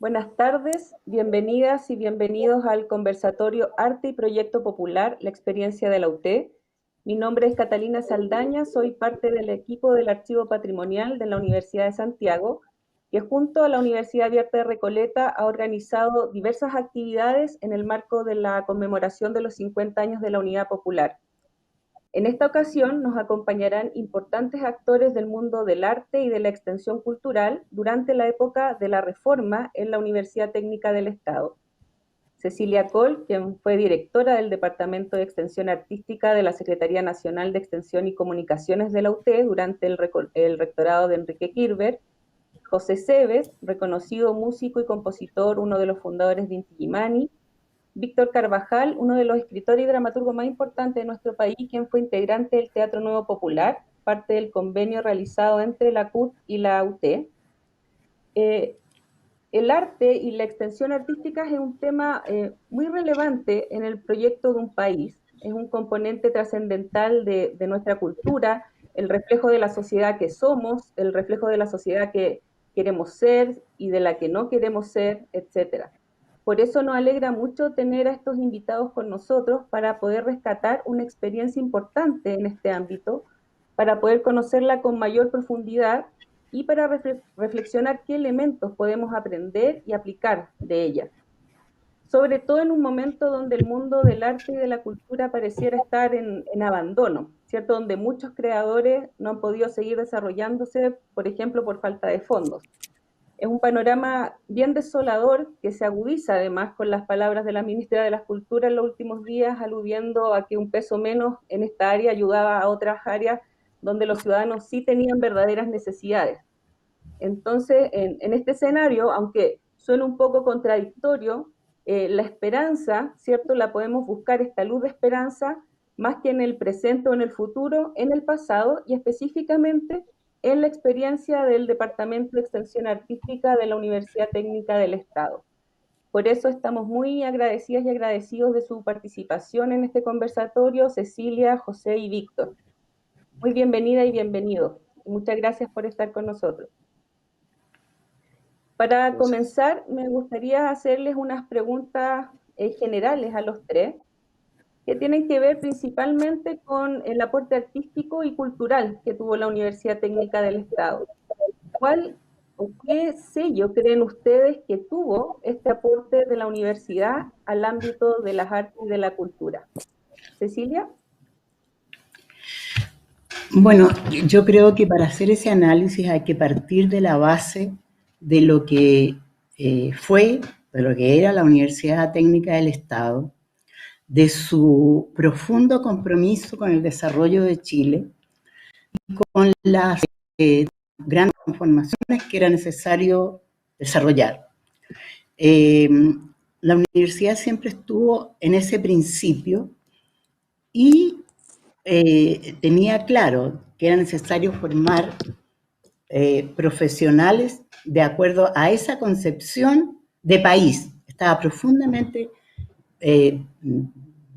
Buenas tardes, bienvenidas y bienvenidos al conversatorio Arte y Proyecto Popular, la experiencia de la UT. Mi nombre es Catalina Saldaña, soy parte del equipo del Archivo Patrimonial de la Universidad de Santiago, que junto a la Universidad Abierta de Recoleta ha organizado diversas actividades en el marco de la conmemoración de los 50 años de la Unidad Popular. En esta ocasión nos acompañarán importantes actores del mundo del arte y de la extensión cultural durante la época de la Reforma en la Universidad Técnica del Estado. Cecilia Coll, quien fue directora del Departamento de Extensión Artística de la Secretaría Nacional de Extensión y Comunicaciones de la UT durante el rectorado de Enrique Kirber. José Cebes, reconocido músico y compositor, uno de los fundadores de Inti Illimani. Víctor Carvajal, uno de los escritores y dramaturgos más importantes de nuestro país, quien fue integrante del Teatro Nuevo Popular, parte del convenio realizado entre la CUT y la UT. El arte y la extensión artística es un tema muy relevante en el proyecto de un país, es un componente trascendental de nuestra cultura, el reflejo de la sociedad que somos, el reflejo de la sociedad que queremos ser y de la que no queremos ser, etcétera. Por eso nos alegra mucho tener a estos invitados con nosotros para poder rescatar una experiencia importante en este ámbito, para poder conocerla con mayor profundidad y para reflexionar qué elementos podemos aprender y aplicar de ella. Sobre todo en un momento donde el mundo del arte y de la cultura pareciera estar en abandono, ¿cierto? Donde muchos creadores no han podido seguir desarrollándose, por ejemplo, por falta de fondos. Es un panorama bien desolador que se agudiza además con las palabras de la ministra de las Culturas en los últimos días, aludiendo a que un peso menos en esta área ayudaba a otras áreas donde los ciudadanos sí tenían verdaderas necesidades. Entonces, en este escenario, aunque suene un poco contradictorio, la esperanza, ¿cierto? La podemos buscar, esta luz de esperanza, más que en el presente o en el futuro, en el pasado y específicamente en la experiencia del Departamento de Extensión Artística de la Universidad Técnica del Estado. Por eso estamos muy agradecidas y agradecidos de su participación en este conversatorio, Cecilia, José y Víctor. Muy bienvenida y bienvenido. Muchas gracias por estar con nosotros. Para comenzar, me gustaría hacerles unas preguntas generales a los tres, que tienen que ver principalmente con el aporte artístico y cultural que tuvo la Universidad Técnica del Estado. ¿Cuál o qué sello creen ustedes que tuvo este aporte de la universidad al ámbito de las artes y de la cultura? Cecilia. Bueno, yo creo que para hacer ese análisis hay que partir de la base de lo que fue, de lo que era la Universidad Técnica del Estado, de su profundo compromiso con el desarrollo de Chile y con las grandes transformaciones que era necesario desarrollar. La universidad siempre estuvo en ese principio y tenía claro que era necesario formar profesionales de acuerdo a esa concepción de país. Estaba profundamente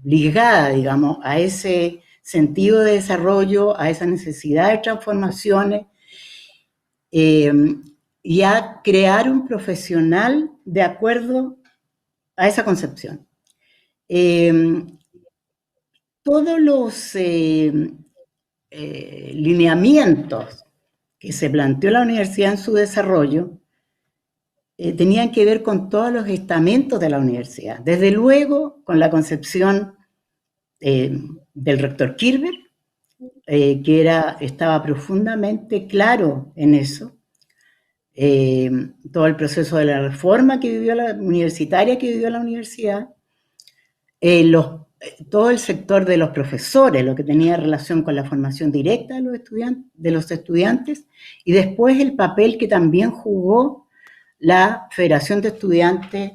ligada, digamos, a ese sentido de desarrollo, a esa necesidad de transformaciones y a crear un profesional de acuerdo a esa concepción. Todos los lineamientos que se planteó la universidad en su desarrollo tenían que ver con todos los estamentos de la universidad. Desde luego, con la concepción del rector Kirber, que estaba profundamente claro en eso. Todo el proceso de la reforma que vivió universitaria que vivió la universidad, todo el sector de los profesores, lo que tenía relación con la formación directa de los estudiantes, y después el papel que también jugó la Federación de Estudiantes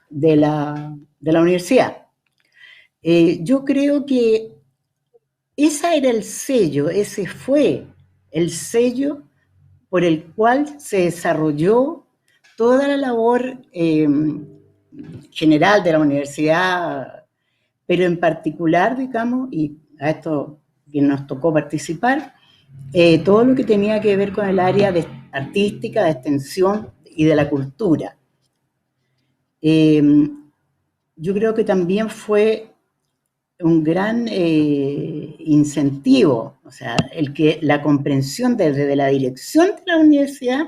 de la universidad. Yo creo que ese fue el sello por el cual se desarrolló toda la labor general de la universidad, pero en particular, digamos, y a esto que nos tocó participar, todo lo que tenía que ver con el área artística, de extensión y de la cultura. eh, yo creo que también fue un gran incentivo, o sea, el que la comprensión desde la dirección de la universidad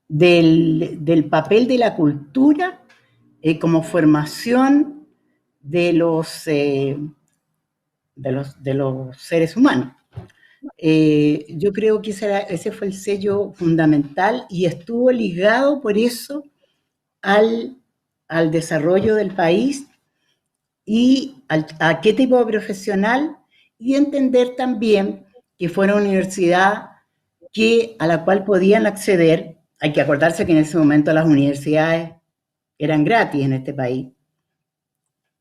del papel de la cultura como formación de los seres humanos. Yo creo que ese fue el sello fundamental y estuvo ligado por eso al, al desarrollo del país y a qué tipo de profesional y entender también que fuera una universidad a la cual podían acceder. Hay que acordarse que en ese momento las universidades eran gratis en este país,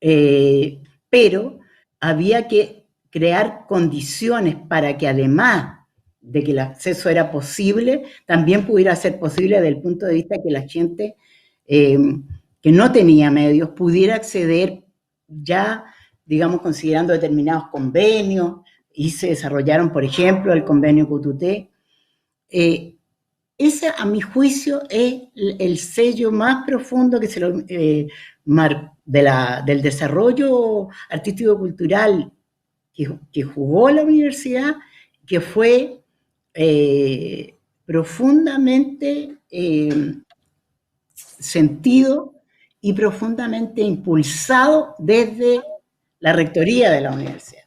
eh, pero había que crear condiciones para que además de que el acceso era posible, también pudiera ser posible desde el punto de vista que la gente eh, que no tenía medios pudiera acceder ya, digamos, considerando determinados convenios, y se desarrollaron, por ejemplo, el convenio Cututé. Ese, a mi juicio, es el sello más profundo que se lo, del desarrollo artístico-cultural que jugó la universidad, que fue profundamente sentido y profundamente impulsado desde la rectoría de la universidad.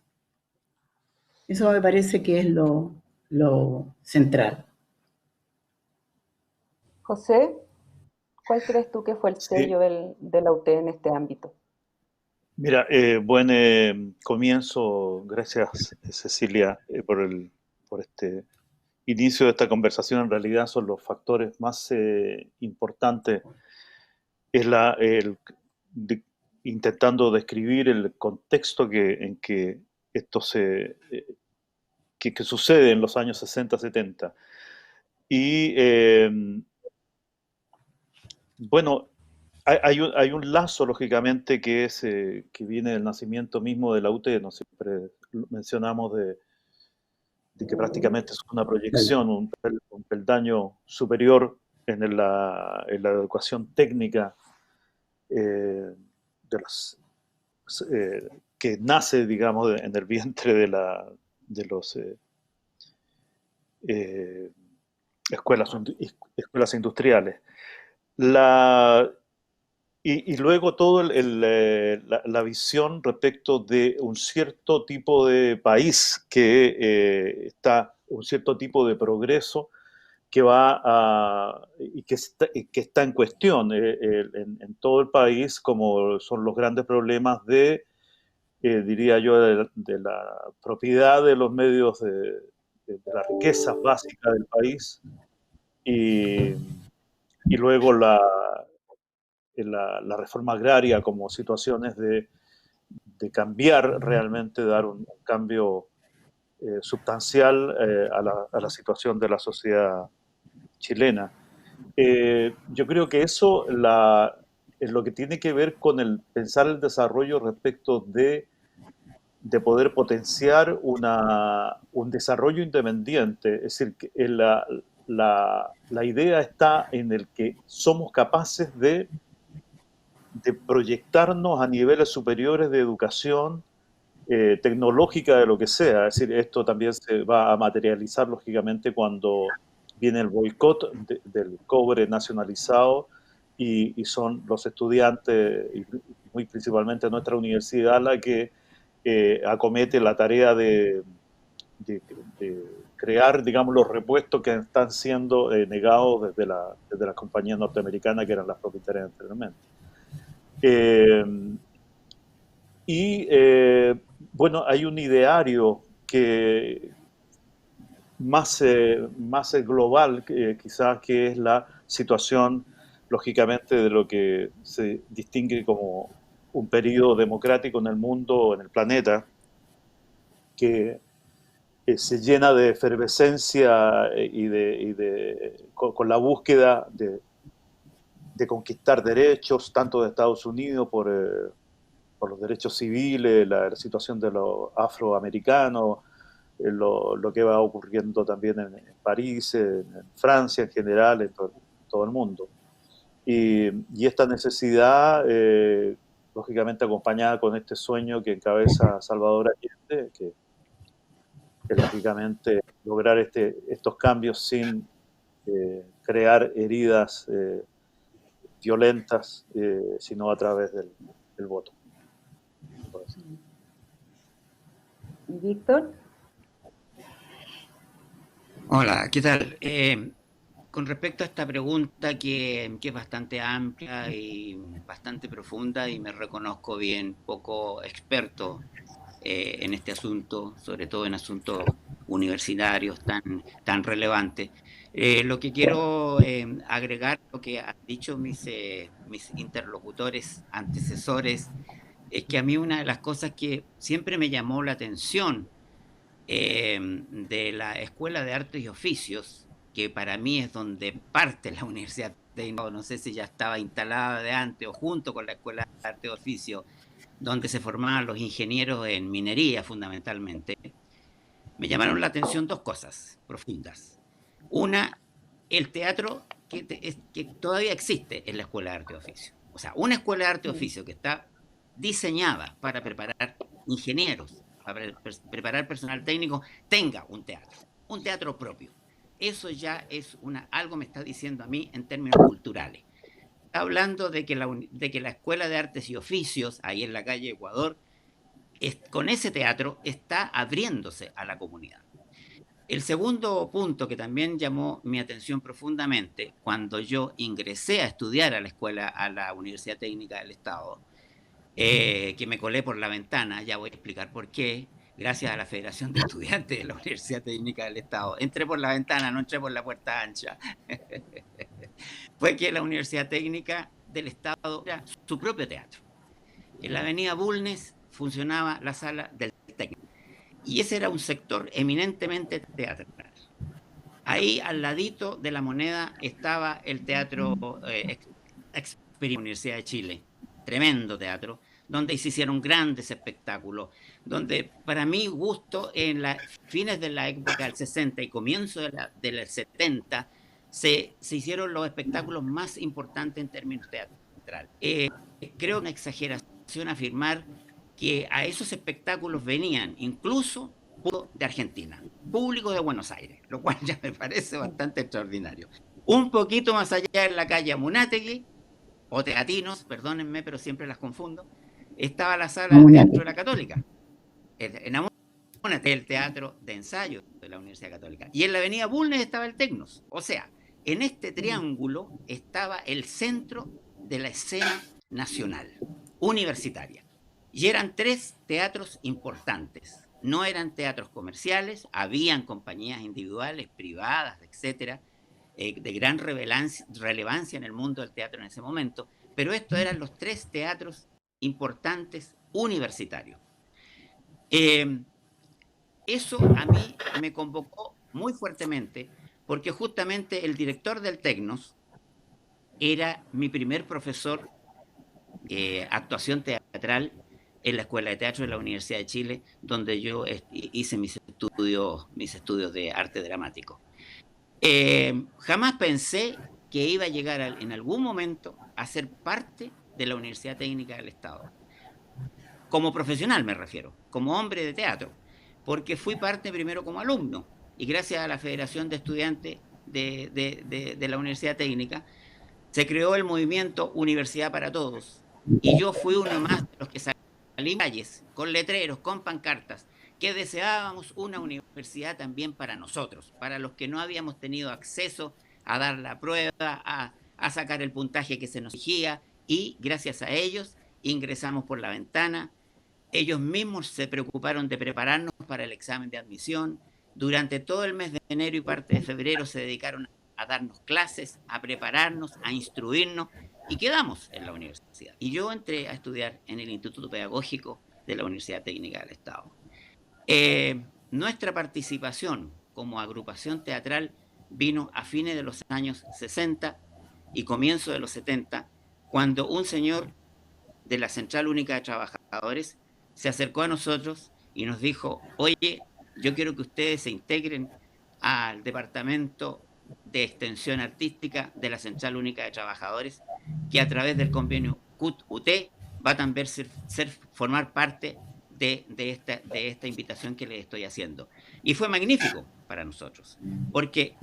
Eso me parece que es lo central. José, ¿cuál crees tú que fue el Sí, sello de la UT en este ámbito? mira, buen comienzo. Gracias, Cecilia, por este inicio de esta conversación. En realidad son los factores más importantes. Es intentando describir el contexto en que esto que sucede en los años 60, 70. Y bueno, hay un lazo, lógicamente, que viene del nacimiento mismo de la UT. No siempre mencionamos de que prácticamente es una proyección, un peldaño superior en la educación técnica eh, de las, que nace, digamos, en el vientre de los eh, escuelas industriales. La, y luego todo la visión respecto de un cierto tipo de país un cierto tipo de progreso que va y que está en cuestión en todo el país, como son los grandes problemas diría yo, de la propiedad de los medios de las riquezas básicas del país y, y luego la reforma agraria como situaciones de cambiar realmente, dar un cambio sustancial a la situación de la sociedad chilena. Yo creo que eso es lo que tiene que ver con el pensar el desarrollo respecto de poder potenciar un desarrollo independiente. Es decir, que la idea está en el que somos capaces de proyectarnos a niveles superiores de educación tecnológica, de lo que sea. Es decir, esto también se va a materializar lógicamente cuando viene el boicot del cobre nacionalizado y son los estudiantes, y muy principalmente nuestra universidad, la que acomete la tarea de, de crear, digamos, los repuestos que están siendo negados desde las compañías norteamericanas que eran las propietarias anteriormente. Eh, y bueno, hay un ideario que más global, quizás, que es la situación, lógicamente, de lo que se distingue como un periodo democrático en el mundo, en el planeta, que se llena de efervescencia con la búsqueda de conquistar derechos, tanto de Estados Unidos por los derechos civiles, la situación de los afroamericanos, lo que va ocurriendo también en París, en Francia en general, todo el mundo. Y esta necesidad, lógicamente acompañada con este sueño que encabeza Salvador Allende, que lógicamente lograr estos cambios sin crear heridas violentas, sino a través del voto. Víctor. Hola, ¿qué tal? Con respecto a esta pregunta que es bastante amplia y bastante profunda, y me reconozco bien poco experto en este asunto, sobre todo en asuntos universitarios tan relevantes. Lo que quiero agregar, lo que han dicho mis interlocutores antecesores, es que a mí una de las cosas que siempre me llamó la atención de la Escuela de Artes y Oficios, que para mí es donde parte la Universidad Técnica, no sé si ya estaba instalada de antes o junto con la Escuela de Artes y Oficios, donde se formaban los ingenieros en minería fundamentalmente, me llamaron la atención dos cosas profundas. Una, el teatro que todavía existe en la Escuela de Arte y Oficio. O sea, una Escuela de Arte y Oficio que está diseñada para preparar ingenieros, para preparar personal técnico, tenga un teatro propio. Eso ya es algo me está diciendo a mí en términos culturales. Está hablando de que la Escuela de Artes y Oficios, ahí en la calle Ecuador, con ese teatro está abriéndose a la comunidad. El segundo punto que también llamó mi atención profundamente cuando yo ingresé a estudiar a la Universidad Técnica del Estado, que me colé por la ventana, ya voy a explicar por qué, gracias a la Federación de Estudiantes de la Universidad Técnica del Estado. Entré por la ventana, no entré por la puerta ancha. Fue que la Universidad Técnica del Estado era su propio teatro. En la avenida Bulnes funcionaba la sala del técnico. Y ese era un sector eminentemente teatral. Ahí al ladito de la Moneda estaba el teatro Universidad de Chile, tremendo teatro, donde se hicieron grandes espectáculos, donde para mi gusto en las fines de la época del 60 y comienzo del 70 se hicieron los espectáculos más importantes en términos teatrales. Creo una exageración afirmar que a esos espectáculos venían incluso de Argentina, público de Buenos Aires, lo cual ya me parece bastante extraordinario. Un poquito más allá en la calle Amunátegui, o Teatinos, perdónenme, pero siempre las confundo, estaba la sala del Teatro de la Católica. En Amunátegui, el teatro de ensayo de la Universidad Católica. Y en la avenida Bulnes estaba el Tecnos. O sea, en este triángulo estaba el centro de la escena nacional, universitaria. Y eran tres teatros importantes. No eran teatros comerciales, habían compañías individuales, privadas, etcétera, de gran relevancia en el mundo del teatro en ese momento, pero estos eran los tres teatros importantes universitarios. Eso a mí me convocó muy fuertemente porque justamente el director del Tecnos era mi primer profesor actuación teatral en la Escuela de Teatro de la Universidad de Chile, donde yo hice mis estudios de arte dramático. Jamás pensé que iba a llegar en algún momento a ser parte de la Universidad Técnica del Estado. Como profesional me refiero, como hombre de teatro, porque fui parte primero como alumno y gracias a la Federación de Estudiantes de la Universidad Técnica se creó el movimiento Universidad para Todos y yo fui uno más de los que salí en calles, con letreros, con pancartas, que deseábamos una universidad también para nosotros, para los que no habíamos tenido acceso a dar la prueba, a sacar el puntaje que se nos exigía, y gracias a ellos ingresamos por la ventana. Ellos mismos se preocuparon de prepararnos para el examen de admisión. Durante todo el mes de enero y parte de febrero se dedicaron a darnos clases, a prepararnos, a instruirnos, y quedamos en la universidad. Y yo entré a estudiar en el Instituto Pedagógico de la Universidad Técnica del Estado. Nuestra participación como agrupación teatral vino a fines de los años 60 y comienzo de los 70, cuando un señor de la Central Única de Trabajadores se acercó a nosotros y nos dijo: oye, yo quiero que ustedes se integren al departamento de extensión artística de la Central Única de Trabajadores, que a través del convenio CUT-UT va a también formar parte de esta invitación que les estoy haciendo. Y fue magnífico para nosotros, porque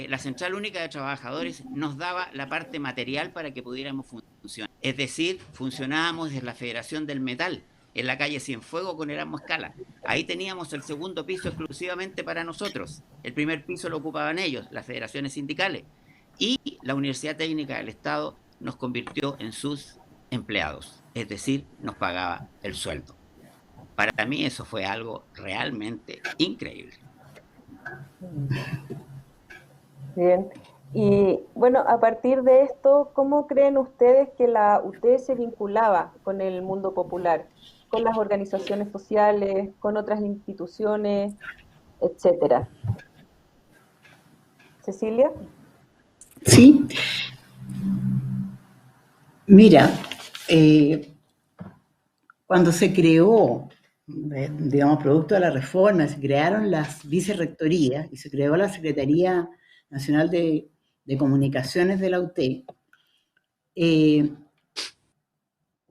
la Central Única de Trabajadores nos daba la parte material para que pudiéramos funcionar. Es decir, funcionábamos desde la Federación del Metal, en la calle Cienfuegos con Erasmo Escala. Ahí teníamos el segundo piso exclusivamente para nosotros. El primer piso lo ocupaban ellos, las federaciones sindicales. Y la Universidad Técnica del Estado nos convirtió en sus empleados, es decir, nos pagaba el sueldo. Para mí eso fue algo realmente increíble. Bien. Y bueno, a partir de esto, ¿cómo creen ustedes que la UT se vinculaba con el mundo popular, con las organizaciones sociales, con otras instituciones, etcétera? Cecilia. Sí, mira, cuando se creó, digamos, producto de la reforma, se crearon las vicerrectorías y se creó la Secretaría Nacional de Comunicaciones de la UT,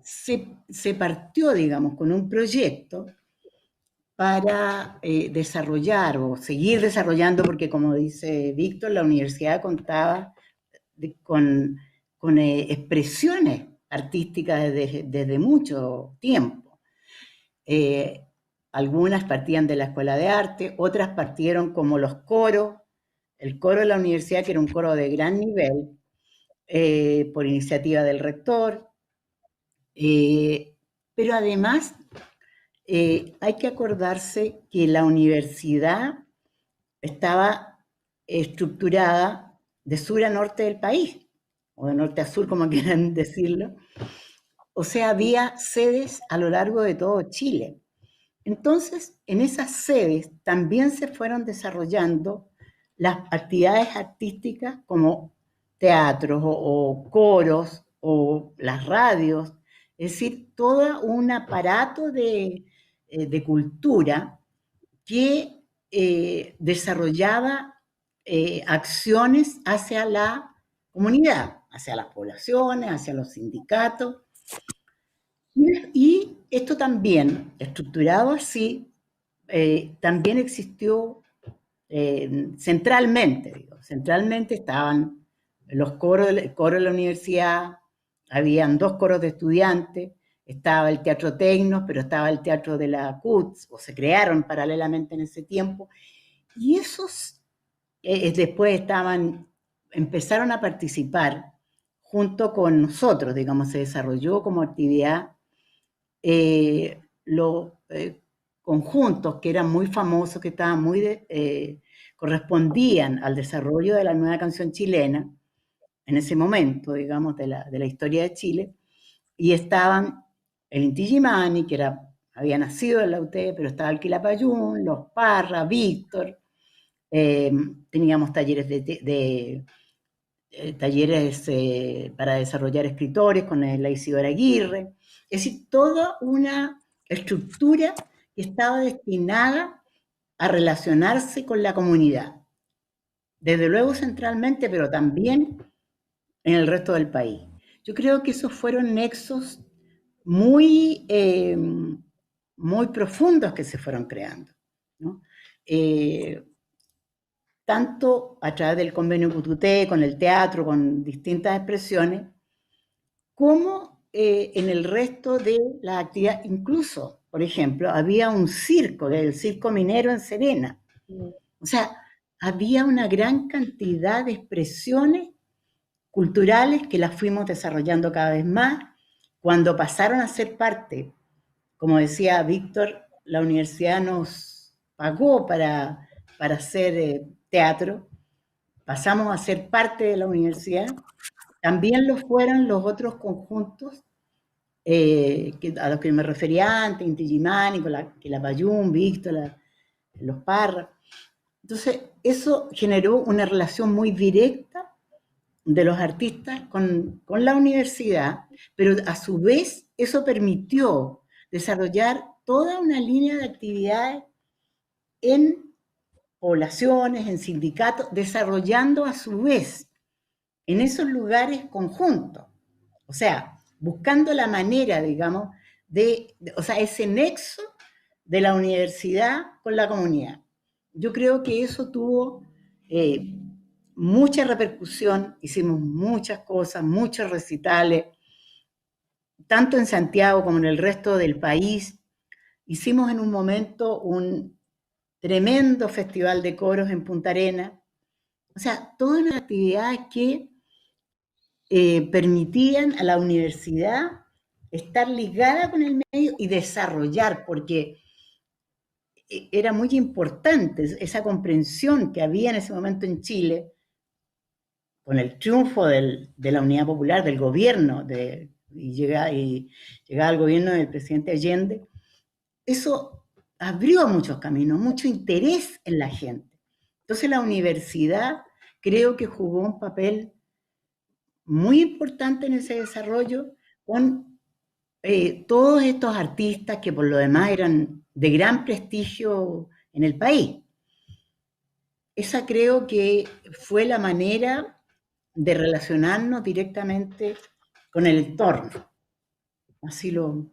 se partió, digamos, con un proyecto para desarrollar o seguir desarrollando, porque como dice Víctor, la universidad contaba con expresiones artísticas desde mucho tiempo. Algunas partían de la Escuela de Arte, otras partieron como los coros, el coro de la universidad, que era un coro de gran nivel, por iniciativa del rector, pero además hay que acordarse que la universidad estaba estructurada de sur a norte del país, o de norte a sur, como quieran decirlo. O sea, había sedes a lo largo de todo Chile. Entonces, en esas sedes también se fueron desarrollando las actividades artísticas como teatros o coros o las radios, es decir, todo un aparato de cultura que desarrollaba acciones hacia la comunidad, hacia las poblaciones, hacia los sindicatos. Y esto también, estructurado así, también existió centralmente. Centralmente estaban los coros, el coro de la universidad, habían 2 coros de estudiantes, estaba el teatro Tecnos, pero estaba el teatro de la CUTS, o se crearon paralelamente en ese tiempo, y esos después empezaron a participar junto con nosotros, digamos, se desarrolló como actividad los conjuntos que eran muy famosos, que estaban correspondían al desarrollo de la nueva canción chilena, en ese momento, digamos, de la historia de Chile, y estaban el Inti Illimani, que había nacido en la UT, pero estaba el Quilapayún, los Parra, Víctor, teníamos talleres talleres para desarrollar escritores con la Isidora Aguirre, es decir, toda una estructura que estaba destinada a relacionarse con la comunidad, desde luego centralmente, pero también en el resto del país. Yo creo que esos fueron nexos muy, muy profundos que se fueron creando, ¿no? Tanto a través del convenio CUT-UT, con el teatro, con distintas expresiones, como en el resto de la actividad. Incluso, por ejemplo, había un circo, el Circo Minero en Serena. O sea, había una gran cantidad de expresiones culturales que las fuimos desarrollando cada vez más. Cuando pasaron a ser parte, como decía Víctor, la universidad nos pagó para hacer teatro, pasamos a ser parte de la universidad, también lo fueron los otros conjuntos a los que me refería antes, Inti Illimani, Quilapayún, Víctor, los Parra. Entonces, eso generó una relación muy directa de los artistas con la universidad, pero a su vez eso permitió desarrollar toda una línea de actividades en poblaciones, en sindicatos, desarrollando a su vez en esos lugares conjuntos. O sea, buscando la manera, digamos, o sea, ese nexo de la universidad con la comunidad. Yo creo que eso tuvo mucha repercusión, hicimos muchas cosas, muchos recitales, tanto en Santiago como en el resto del país. Hicimos en un momento un tremendo festival de coros en Punta Arenas. O sea, todas las actividades que permitían a la universidad estar ligada con el medio y desarrollar, porque era muy importante esa comprensión que había en ese momento en Chile, con el triunfo de la Unidad Popular, del gobierno, y llegaba al gobierno del presidente Allende. Eso abrió muchos caminos, mucho interés en la gente. Entonces la universidad creo que jugó un papel muy importante en ese desarrollo con todos estos artistas que por lo demás eran de gran prestigio en el país. Esa creo que fue la manera de relacionarnos directamente con el entorno. Así lo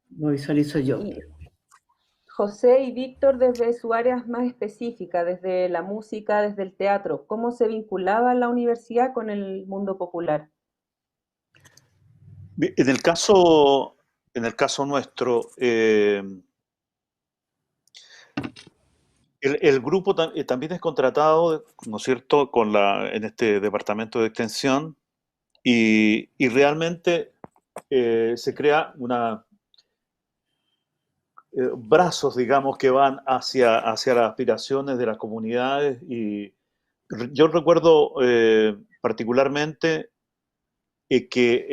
visualizo yo. Y José y Víctor, desde su área más específica, desde la música, desde el teatro, ¿cómo se vinculaba la universidad con el mundo popular? En el caso nuestro, el grupo también es contratado, ¿no es cierto?, en este departamento de extensión y realmente se crea brazos, digamos, que van hacia las aspiraciones de las comunidades y yo recuerdo particularmente que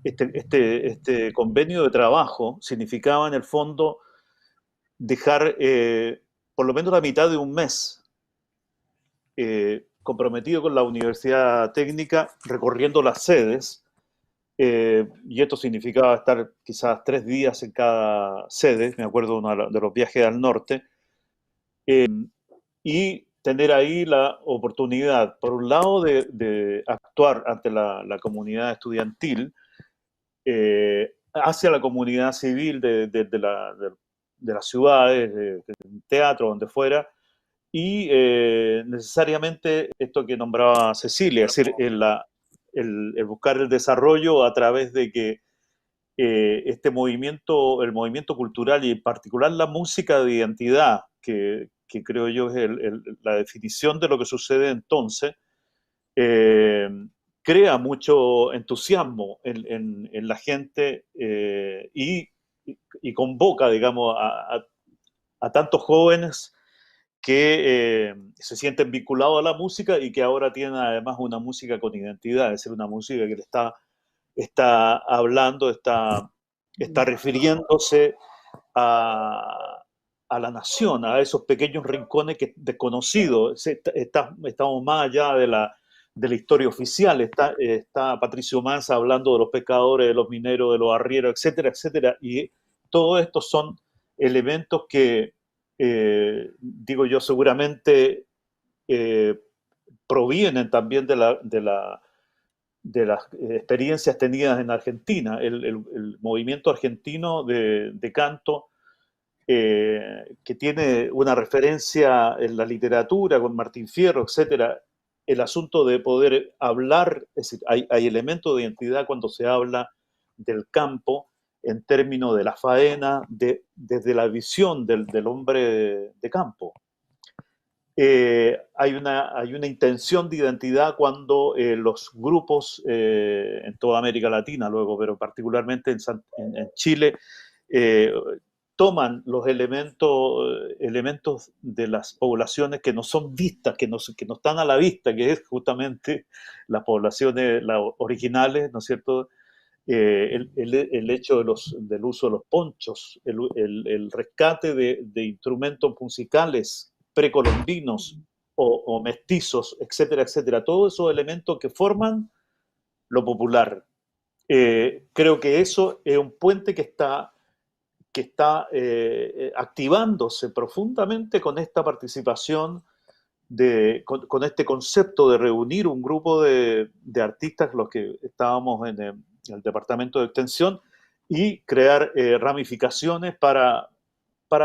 este convenio de trabajo significaba en el fondo dejar por lo menos la mitad de un mes comprometido con la Universidad Técnica recorriendo las sedes y esto significaba estar quizás 3 días en cada sede, me acuerdo de uno de los viajes al norte, y tener ahí la oportunidad, por un lado, de actuar ante la comunidad estudiantil, hacia la comunidad civil de las ciudades, del teatro, donde fuera, y necesariamente esto que nombraba Cecilia, es decir, el buscar el desarrollo a través de que el movimiento cultural y en particular la música de identidad, que creo yo es la definición de lo que sucede entonces, eh, crea mucho entusiasmo en la gente y convoca, digamos, a tantos jóvenes que se sienten vinculados a la música y que ahora tienen además una música con identidad, es decir, una música que le está hablando, está refiriéndose a la nación, a esos pequeños rincones desconocidos. Estamos más allá de la historia oficial. Está Patricio Mansa hablando de los pescadores, de los mineros, de los arrieros, etcétera, etcétera. Y todo esto son elementos que, digo yo, seguramente provienen también de las experiencias tenidas en Argentina. El movimiento argentino de canto, que tiene una referencia en la literatura con Martín Fierro, etcétera, el asunto de poder hablar, es decir, hay elementos de identidad cuando se habla del campo en términos de la faena, desde la visión del hombre de campo. Hay una intención de identidad cuando los grupos en toda América Latina luego, pero particularmente en Chile, toman los elementos de las poblaciones que no son vistas, que no están a la vista, que es justamente las poblaciones originales, ¿no es cierto? El hecho del uso de los ponchos, el rescate de instrumentos musicales precolombinos o mestizos, etcétera, etcétera. Todos esos elementos que forman lo popular. Creo que eso es un puente que está que está activándose profundamente con esta participación, con este concepto de reunir un grupo de artistas, los que estábamos en el departamento de extensión, y crear ramificaciones para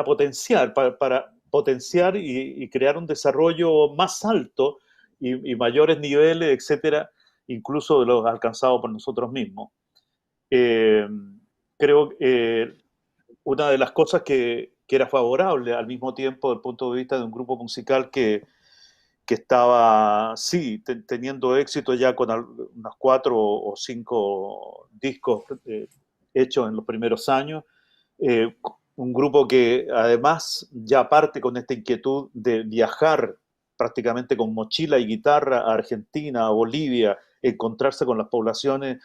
potenciar, para potenciar y crear un desarrollo más alto y mayores niveles, etcétera, incluso de los alcanzados por nosotros mismos. Creo que una de las cosas que era favorable al mismo tiempo desde el punto de vista de un grupo musical que estaba, sí, teniendo éxito ya con unos 4 o 5 discos hechos en los primeros años, un grupo que además ya parte con esta inquietud de viajar prácticamente con mochila y guitarra a Argentina, a Bolivia, encontrarse con las poblaciones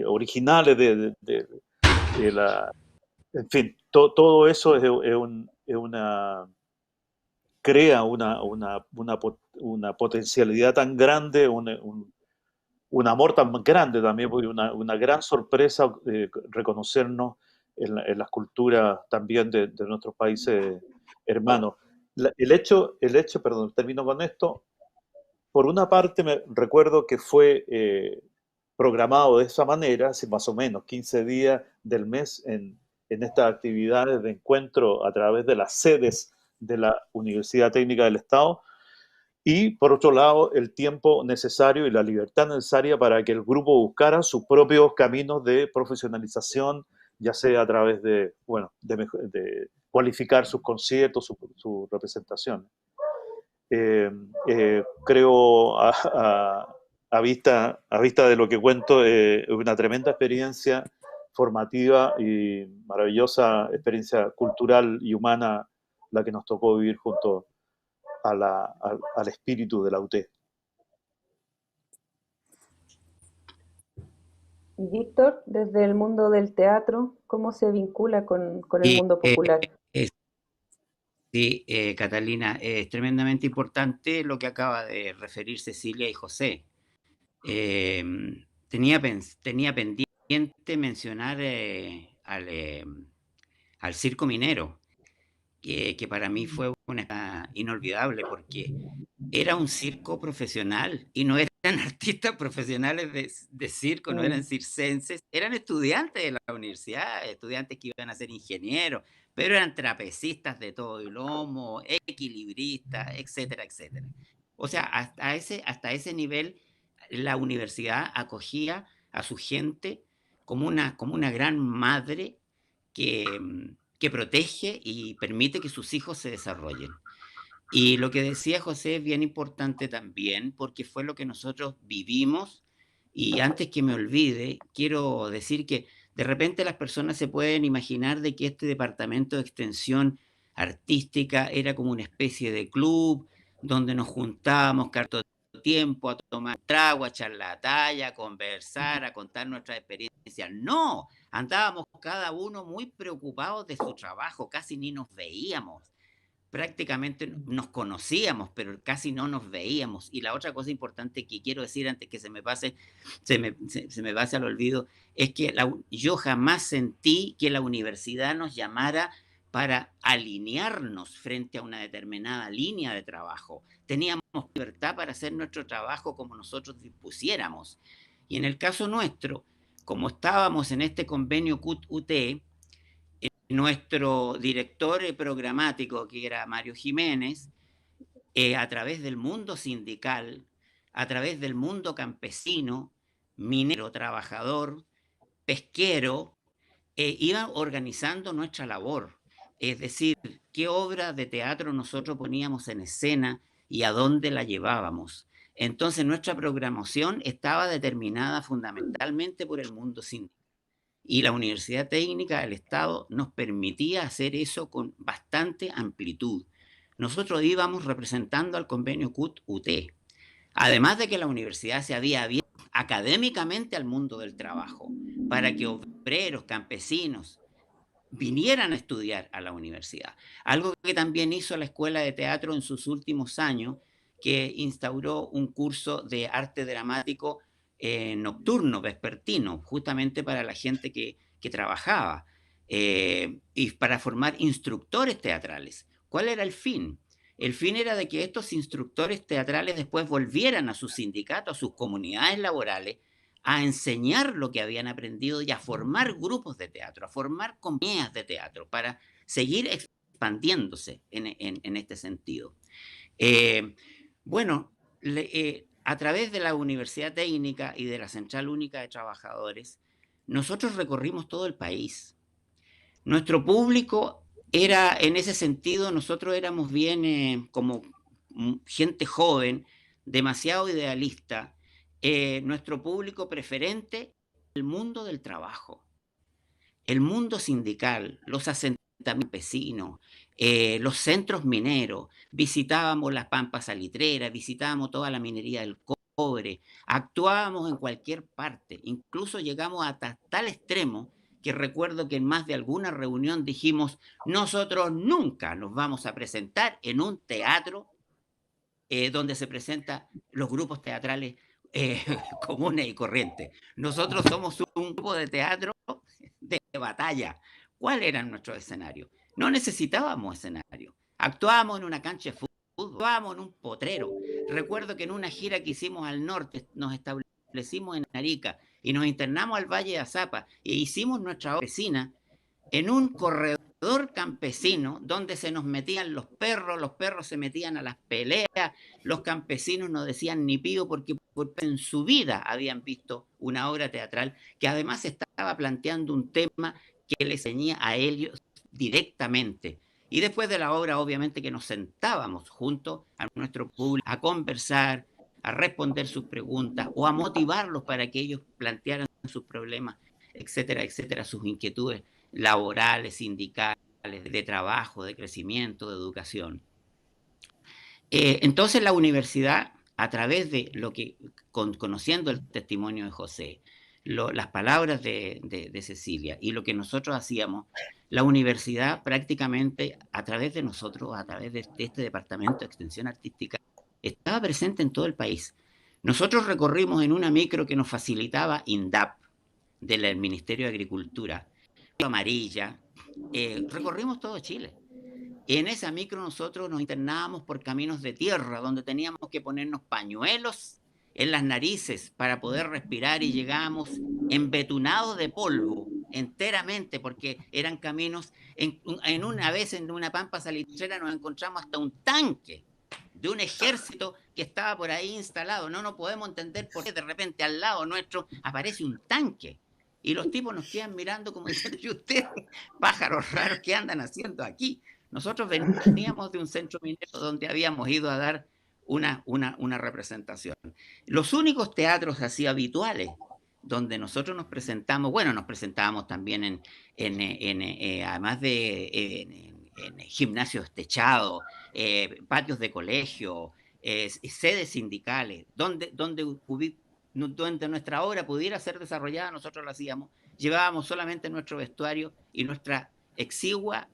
originales de la... En fin, todo eso es una crea una potencialidad tan grande, un amor tan grande también, porque una gran sorpresa reconocernos en las culturas también de nuestros países hermanos. Perdón, termino con esto. Por una parte, me recuerdo que fue programado de esa manera, hace más o menos 15 días del mes, en estas actividades de encuentro a través de las sedes de la Universidad Técnica del Estado, y por otro lado el tiempo necesario y la libertad necesaria para que el grupo buscara sus propios caminos de profesionalización, ya sea a través de, bueno, de cualificar sus conciertos, sus representaciones. Creo a vista de lo que cuento, es una tremenda experiencia formativa y maravillosa experiencia cultural y humana la que nos tocó vivir junto al espíritu de la UT. Víctor, desde el mundo del teatro, ¿cómo se vincula con el mundo popular? Sí, Catalina, es tremendamente importante lo que acaba de referir Cecilia y José. Tenía pendiente mencionar al Circo Minero, que para mí fue una inolvidable, porque era un circo profesional y no eran artistas profesionales de circo, no eran circenses, eran estudiantes de la universidad, estudiantes que iban a ser ingenieros, pero eran trapecistas de todo el lomo, equilibristas, etcétera, etcétera. O sea, hasta ese nivel la universidad acogía a su gente como una gran madre que protege y permite que sus hijos se desarrollen. Y lo que decía José es bien importante también, porque fue lo que nosotros vivimos. Y antes que me olvide, quiero decir que de repente las personas se pueden imaginar de que este departamento de extensión artística era como una especie de club donde nos juntábamos cada tiempo a tomar trago, a echar la talla, a conversar, a contar nuestras experiencias. No, andábamos cada uno muy preocupados de su trabajo, casi ni nos veíamos. Prácticamente nos conocíamos, pero casi no nos veíamos. Y la otra cosa importante que quiero decir antes que se me pase al olvido, es que yo jamás sentí que la universidad nos llamara para alinearnos frente a una determinada línea de trabajo. Teníamos libertad para hacer nuestro trabajo como nosotros dispusiéramos. Y en el caso nuestro, como estábamos en este convenio CUT-UT, nuestro director programático, que era Mario Jiménez, a través del mundo sindical, a través del mundo campesino, minero, trabajador, pesquero, iba organizando nuestra labor. Es decir, qué obra de teatro nosotros poníamos en escena y a dónde la llevábamos. Entonces nuestra programación estaba determinada fundamentalmente por el mundo sindical. Y la Universidad Técnica del Estado nos permitía hacer eso con bastante amplitud. Nosotros íbamos representando al convenio CUT-UT. Además de que la universidad se había abierto académicamente al mundo del trabajo, para que obreros, campesinos, vinieran a estudiar a la universidad. Algo que también hizo la Escuela de Teatro en sus últimos años, que instauró un curso de arte dramático nocturno, vespertino, justamente para la gente que trabajaba. y para formar instructores teatrales. ¿Cuál era el fin? El fin era de que estos instructores teatrales después volvieran a sus sindicatos, a sus comunidades laborales, a enseñar lo que habían aprendido y a formar grupos de teatro, a formar compañías de teatro para seguir expandiéndose en este sentido. Bueno, a través de la Universidad Técnica y de la Central Única de Trabajadores, nosotros recorrimos todo el país. Nuestro público era, en ese sentido, nosotros éramos bien como gente joven, demasiado idealista. Nuestro público preferente, el mundo del trabajo, el mundo sindical, los asentamientos campesinos, los centros mineros, visitábamos las pampas salitreras, visitábamos toda la minería del cobre, actuábamos en cualquier parte, incluso llegamos hasta tal extremo que recuerdo que en más de alguna reunión dijimos, nosotros nunca nos vamos a presentar en un teatro donde se presentan los grupos teatrales comunes y corrientes. Nosotros somos un grupo de teatro de batalla. ¿Cuál era nuestro escenario? No necesitábamos escenario. Actuábamos en una cancha de fútbol, actuábamos en un potrero. Recuerdo que en una gira que hicimos al norte nos establecimos en Arica y nos internamos al Valle de Azapa e hicimos nuestra oficina en un corredor campesino donde se nos metían los perros se metían a las peleas, los campesinos no decían ni pío porque en su vida habían visto una obra teatral que además estaba planteando un tema que les enseñaba a ellos directamente. Y después de la obra, obviamente que nos sentábamos junto a nuestro público a conversar, a responder sus preguntas o a motivarlos para que ellos plantearan sus problemas, etcétera, etcétera, sus inquietudes laborales, sindicales, de trabajo, de crecimiento, de educación. Entonces la universidad, a través de lo que, conociendo el testimonio de José, las palabras de Cecilia y lo que nosotros hacíamos, la universidad prácticamente a través de nosotros, a través de este departamento de extensión artística, estaba presente en todo el país. Nosotros recorrimos en una micro que nos facilitaba INDAP, del Ministerio de Agricultura, amarilla, recorrimos todo Chile. En esa micro nosotros nos internábamos por caminos de tierra, donde teníamos que ponernos pañuelos en las narices para poder respirar y llegábamos embetunados de polvo enteramente, porque eran caminos, una vez en una pampa salitrera nos encontramos hasta un tanque de un ejército que estaba por ahí instalado. No podemos entender por qué de repente al lado nuestro aparece un tanque. Y los tipos nos quedan mirando como diciendo, ¿y ustedes, pájaros raros, qué andan haciendo aquí? Nosotros veníamos de un centro minero donde habíamos ido a dar una representación. Los únicos teatros así habituales donde nosotros nos presentamos, bueno, nos presentábamos también además de en gimnasios techados, patios de colegio, sedes sindicales, donde nuestra obra pudiera ser desarrollada, nosotros la hacíamos. Llevábamos solamente nuestro vestuario y nuestra exigua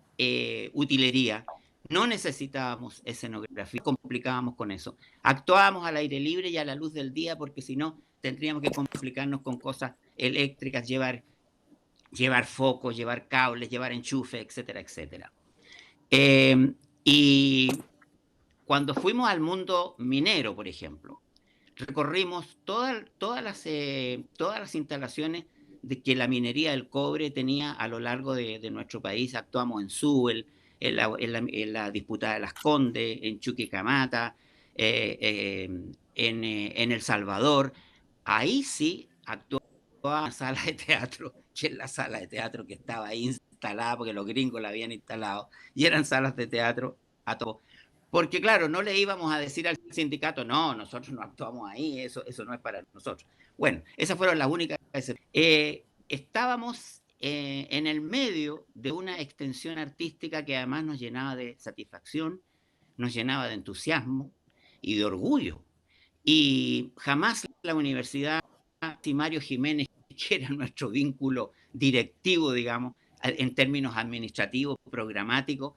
utilería. No necesitábamos escenografía, complicábamos con eso. Actuábamos al aire libre y a la luz del día porque si no tendríamos que complicarnos con cosas eléctricas, llevar focos, llevar cables, llevar enchufes, etcétera, etcétera. Y cuando fuimos al mundo minero, por ejemplo, recorrimos todas las instalaciones que la minería del cobre tenía a lo largo de nuestro país. Actuamos en Suel, en la disputa de Las Condes, en Chuquicamata, en El Salvador. Ahí sí actuaba en la sala de teatro, que es la sala de teatro que estaba ahí instalada porque los gringos la habían instalado, y eran salas de teatro a todo. Porque claro, no le íbamos a decir al sindicato, no, nosotros no actuamos ahí, eso no es para nosotros. Bueno, esas fueron las únicas veces. Estábamos en el medio de una extensión artística que además nos llenaba de satisfacción, nos llenaba de entusiasmo y de orgullo. Y jamás la universidad, y Mario Jiménez, que era nuestro vínculo directivo, digamos, en términos administrativos, programáticos,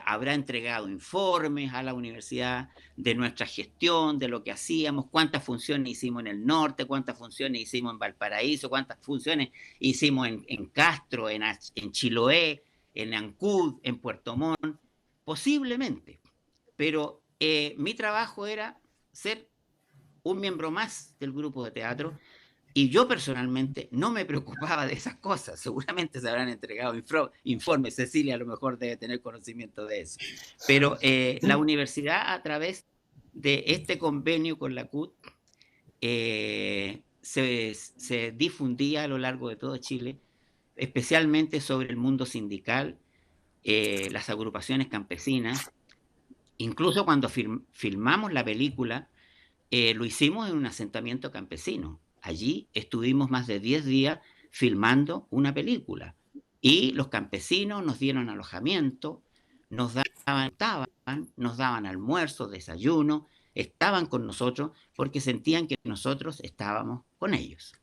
habrá entregado informes a la universidad de nuestra gestión, de lo que hacíamos, cuántas funciones hicimos en el norte, cuántas funciones hicimos en Valparaíso, cuántas funciones hicimos en Castro, en Chiloé, en Ancud, en Puerto Montt, posiblemente. Pero mi trabajo era ser un miembro más del grupo de teatro. Y yo personalmente no me preocupaba de esas cosas. Seguramente se habrán entregado informes. Cecilia a lo mejor debe tener conocimiento de eso. Pero la universidad, a través de este convenio con la CUT, se difundía a lo largo de todo Chile, especialmente sobre el mundo sindical, las agrupaciones campesinas. Incluso cuando filmamos la película, lo hicimos en un asentamiento campesino. Allí estuvimos más de 10 días filmando una película y los campesinos nos dieron alojamiento, nos daban almuerzo, desayuno, estaban con nosotros porque sentían que nosotros estábamos con ellos.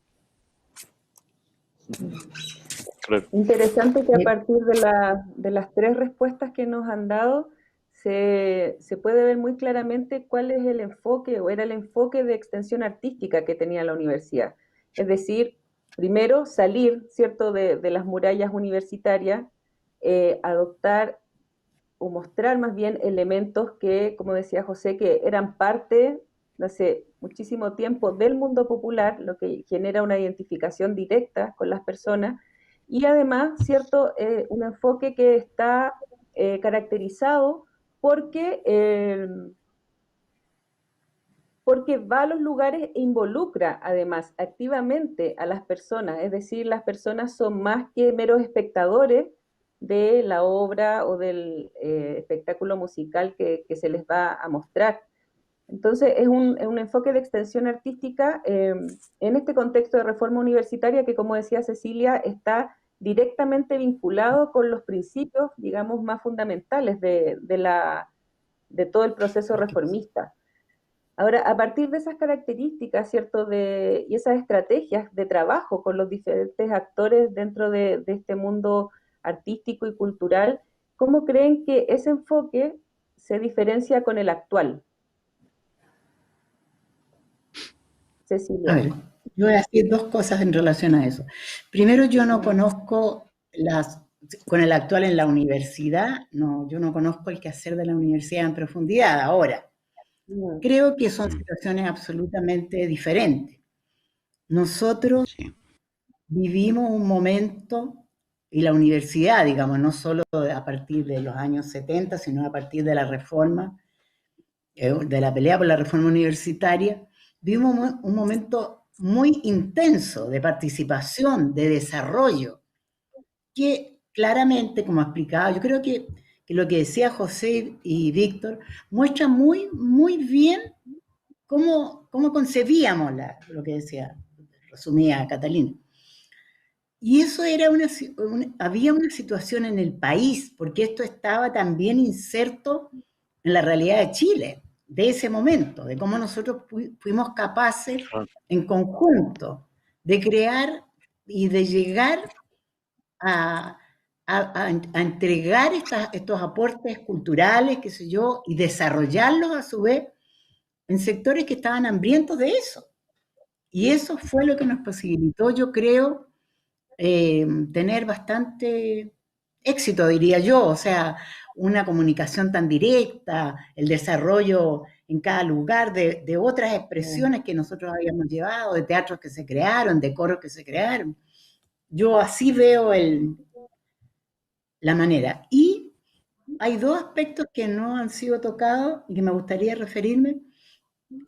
Interesante que a partir de las tres respuestas que nos han dado, se puede ver muy claramente cuál es el enfoque o era el enfoque de extensión artística que tenía la universidad. Es decir, primero salir, ¿cierto?, de las murallas universitarias, adoptar o mostrar más bien elementos que, como decía José, que eran parte de hace muchísimo tiempo del mundo popular, lo que genera una identificación directa con las personas, y además, ¿cierto?, un enfoque que está caracterizado porque va a los lugares e involucra además activamente a las personas, es decir, las personas son más que meros espectadores de la obra o del espectáculo musical que se les va a mostrar. Entonces es un enfoque de extensión artística en este contexto de reforma universitaria que, como decía Cecilia, está directamente vinculado con los principios, digamos, más fundamentales de todo el proceso reformista. Ahora, a partir de esas características, ¿cierto?, y esas estrategias de trabajo con los diferentes actores dentro de este mundo artístico y cultural, ¿cómo creen que ese enfoque se diferencia con el actual? Cecilia. A ver, yo voy a decir dos cosas en relación a eso. Primero, yo no conozco con el actual en la universidad, no, yo no conozco el quehacer de la universidad en profundidad. Ahora, creo que son situaciones absolutamente diferentes. Nosotros vivimos un momento, y la universidad, digamos, no solo a partir de los años 70, sino a partir de la reforma, de la pelea por la reforma universitaria, vivimos un momento muy intenso de participación, de desarrollo, que claramente, como explicaba, yo creo que lo que decía José y Víctor muestra muy, muy bien cómo concebíamos lo que decía, resumía Catalina. Y eso era había una situación en el país, porque esto estaba también inserto en la realidad de Chile, de ese momento, de cómo nosotros fuimos capaces en conjunto de crear y de llegar a entregar estos aportes culturales, qué sé yo, y desarrollarlos a su vez en sectores que estaban hambrientos de eso. Y eso fue lo que nos posibilitó, yo creo, tener bastante éxito, diría yo, o sea, una comunicación tan directa, el desarrollo en cada lugar de otras expresiones que nosotros habíamos llevado, de teatros que se crearon, de coros que se crearon. Yo así veo la manera. Y hay dos aspectos que no han sido tocados y que me gustaría referirme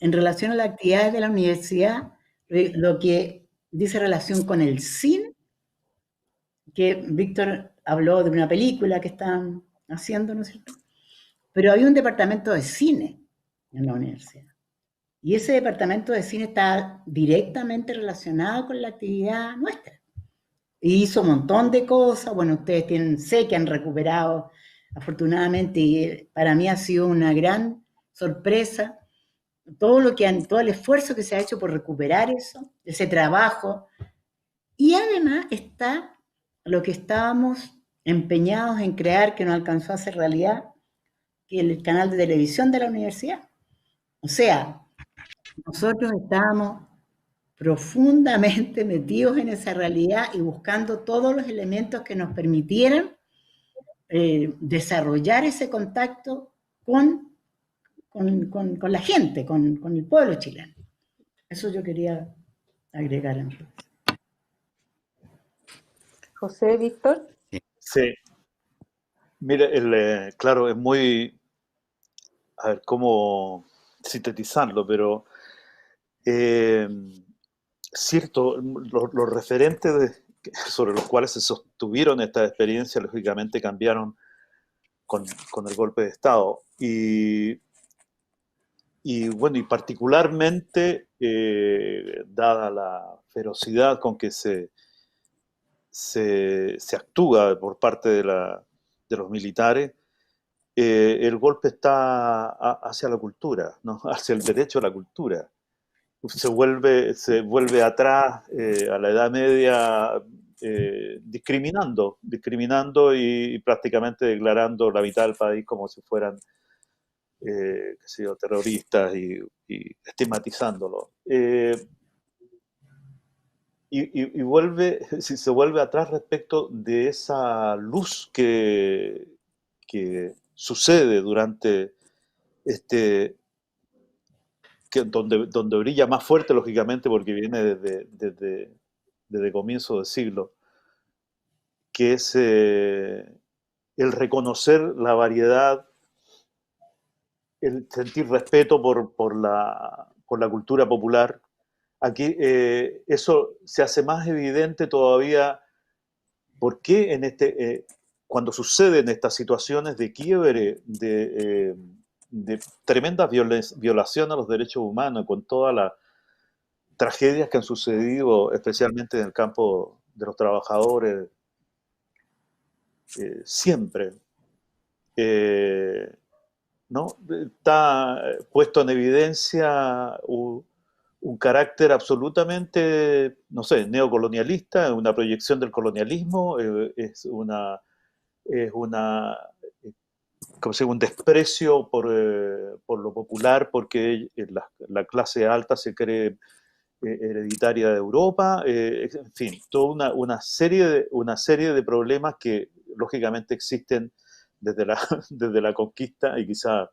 en relación a las actividades de la universidad, lo que dice relación con el cine, que Víctor habló de una película que están haciendo, ¿no es cierto? Pero hay un departamento de cine en la universidad. Y ese departamento de cine está directamente relacionado con la actividad nuestra. Y hizo un montón de cosas. Bueno, ustedes sé que han recuperado, afortunadamente, y para mí ha sido una gran sorpresa todo el esfuerzo que se ha hecho por recuperar eso, ese trabajo. Y además está lo que estábamos empeñados en crear, que no alcanzó a hacer realidad, que el canal de televisión de la universidad. O sea, nosotros estábamos profundamente metidos en esa realidad y buscando todos los elementos que nos permitieran desarrollar ese contacto con la gente, con el pueblo chileno. Eso yo quería agregar. José, Víctor. Sí, mire, claro, es muy, a ver, cómo sintetizarlo, pero eh, cierto, los referentes sobre los cuales se sostuvieron estas experiencias, lógicamente cambiaron con el golpe de Estado. Y bueno, y particularmente, dada la ferocidad con que se actúa por parte de los militares, el golpe está hacia la cultura, ¿no? Hacia el derecho a la cultura. Se vuelve atrás a la Edad Media, discriminando y prácticamente declarando la mitad del país como si fueran qué sé yo, terroristas y estigmatizándolo. Y si se vuelve atrás respecto de esa luz que sucede durante este, donde brilla más fuerte, lógicamente, porque viene desde comienzo del siglo, que es el reconocer la variedad, el sentir respeto por la cultura popular. Aquí eso se hace más evidente todavía porque cuando suceden estas situaciones de quiebre, de tremendas violaciones a los derechos humanos, con todas las tragedias que han sucedido, especialmente en el campo de los trabajadores, siempre, ¿no? Está puesto en evidencia un carácter absolutamente, no sé, neocolonialista, una proyección del colonialismo, es una como se llama, un desprecio por lo popular, porque la clase alta se cree hereditaria de Europa, en fin, toda una serie de problemas que lógicamente existen desde la conquista y quizá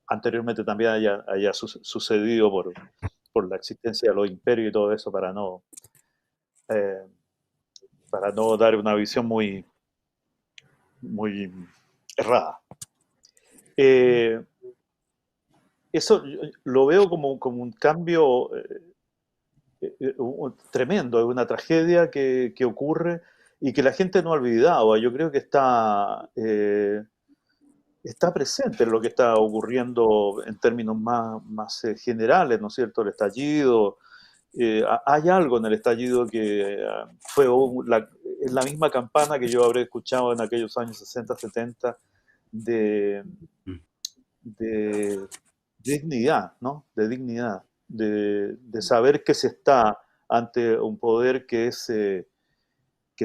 anteriormente también haya sucedido por la existencia de los imperios y todo eso eh, para no dar una visión muy, muy errada. Eh, Eso lo veo como un cambio tremendo, es una tragedia que ocurre y que la gente no ha olvidado. Yo creo que está presente en lo que está ocurriendo en términos más generales, ¿no es cierto? El estallido. Hay algo en el estallido que es la misma campana que yo habré escuchado en aquellos años 60, 70 de, de dignidad, ¿no? De dignidad, de saber que se está ante un poder que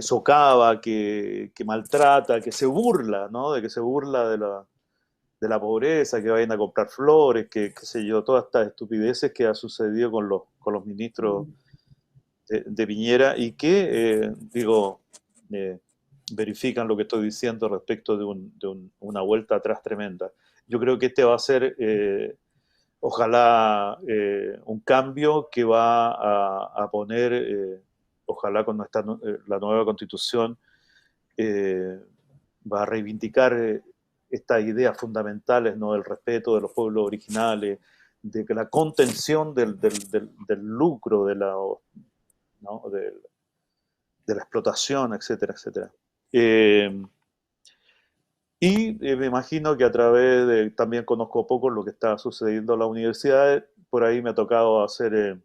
socava, que maltrata, que se burla, ¿no? De que se burla de la pobreza, que vayan a comprar flores, que qué sé yo, todas estas estupideces que ha sucedido con los ministros de Piñera y que, digo, eh, verifican lo que estoy diciendo respecto de una vuelta atrás tremenda. Yo creo que este va a ser, ojalá, un cambio que va a poner, ojalá con la nueva constitución, eh, va a reivindicar estas ideas fundamentales, ¿no? Del respeto de los pueblos originales, de que la contención del lucro, ¿no? de la explotación, etcétera, etcétera. Me imagino que también conozco poco lo que está sucediendo en las universidades, por ahí me ha tocado hacer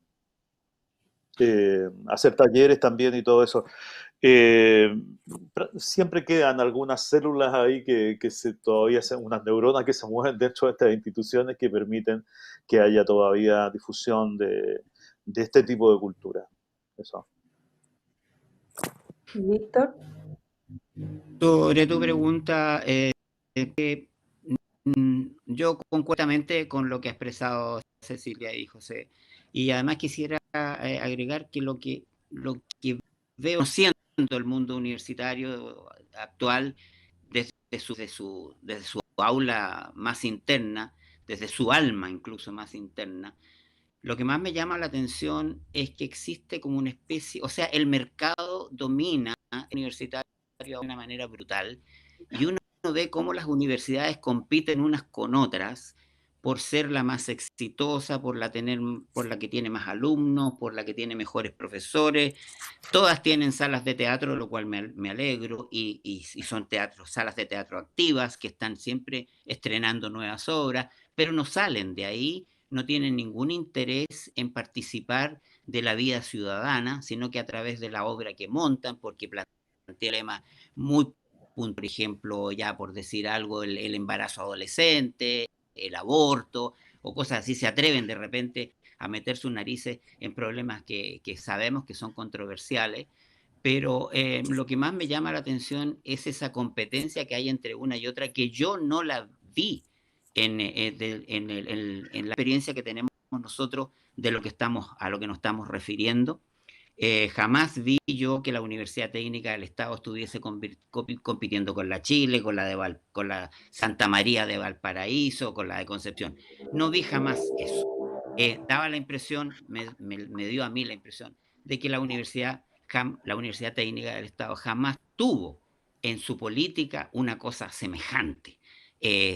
talleres también y todo eso. Eh, Siempre quedan algunas células ahí que todavía son unas neuronas que se mueven dentro de estas instituciones que permiten que haya todavía difusión de este tipo de cultura. Eso. Víctor. Sobre tu pregunta, yo concuerdamente con lo que ha expresado Cecilia y José. Y además quisiera agregar que lo que veo siendo el mundo universitario actual desde su aula más interna, desde su alma incluso más interna, lo que más me llama la atención es que existe como una especie, o sea, el mercado domina el universitario de una manera brutal y uno ve cómo las universidades compiten unas con otras por ser la más exitosa, por la que tiene más alumnos, por la que tiene mejores profesores. Todas tienen salas de teatro, lo cual me alegro, y son salas de teatro activas que están siempre estrenando nuevas obras, pero no salen de ahí, no tienen ningún interés en participar de la vida ciudadana, sino que a través de la obra que montan, porque plantean temas muy puntuales, por ejemplo, ya por decir algo, el embarazo adolescente, el aborto, o cosas así, se atreven de repente a meter sus narices en problemas que sabemos que son controversiales, pero lo que más me llama la atención es esa competencia que hay entre una y otra, que yo no la vi en la experiencia que tenemos nosotros de a lo que nos estamos refiriendo. Jamás vi yo que la Universidad Técnica del Estado estuviese compitiendo con la Chile, con la Santa María de Valparaíso, con la de Concepción. No vi jamás eso. Daba la impresión, me dio a mí la impresión, de que la Universidad Técnica del Estado jamás tuvo en su política una cosa semejante.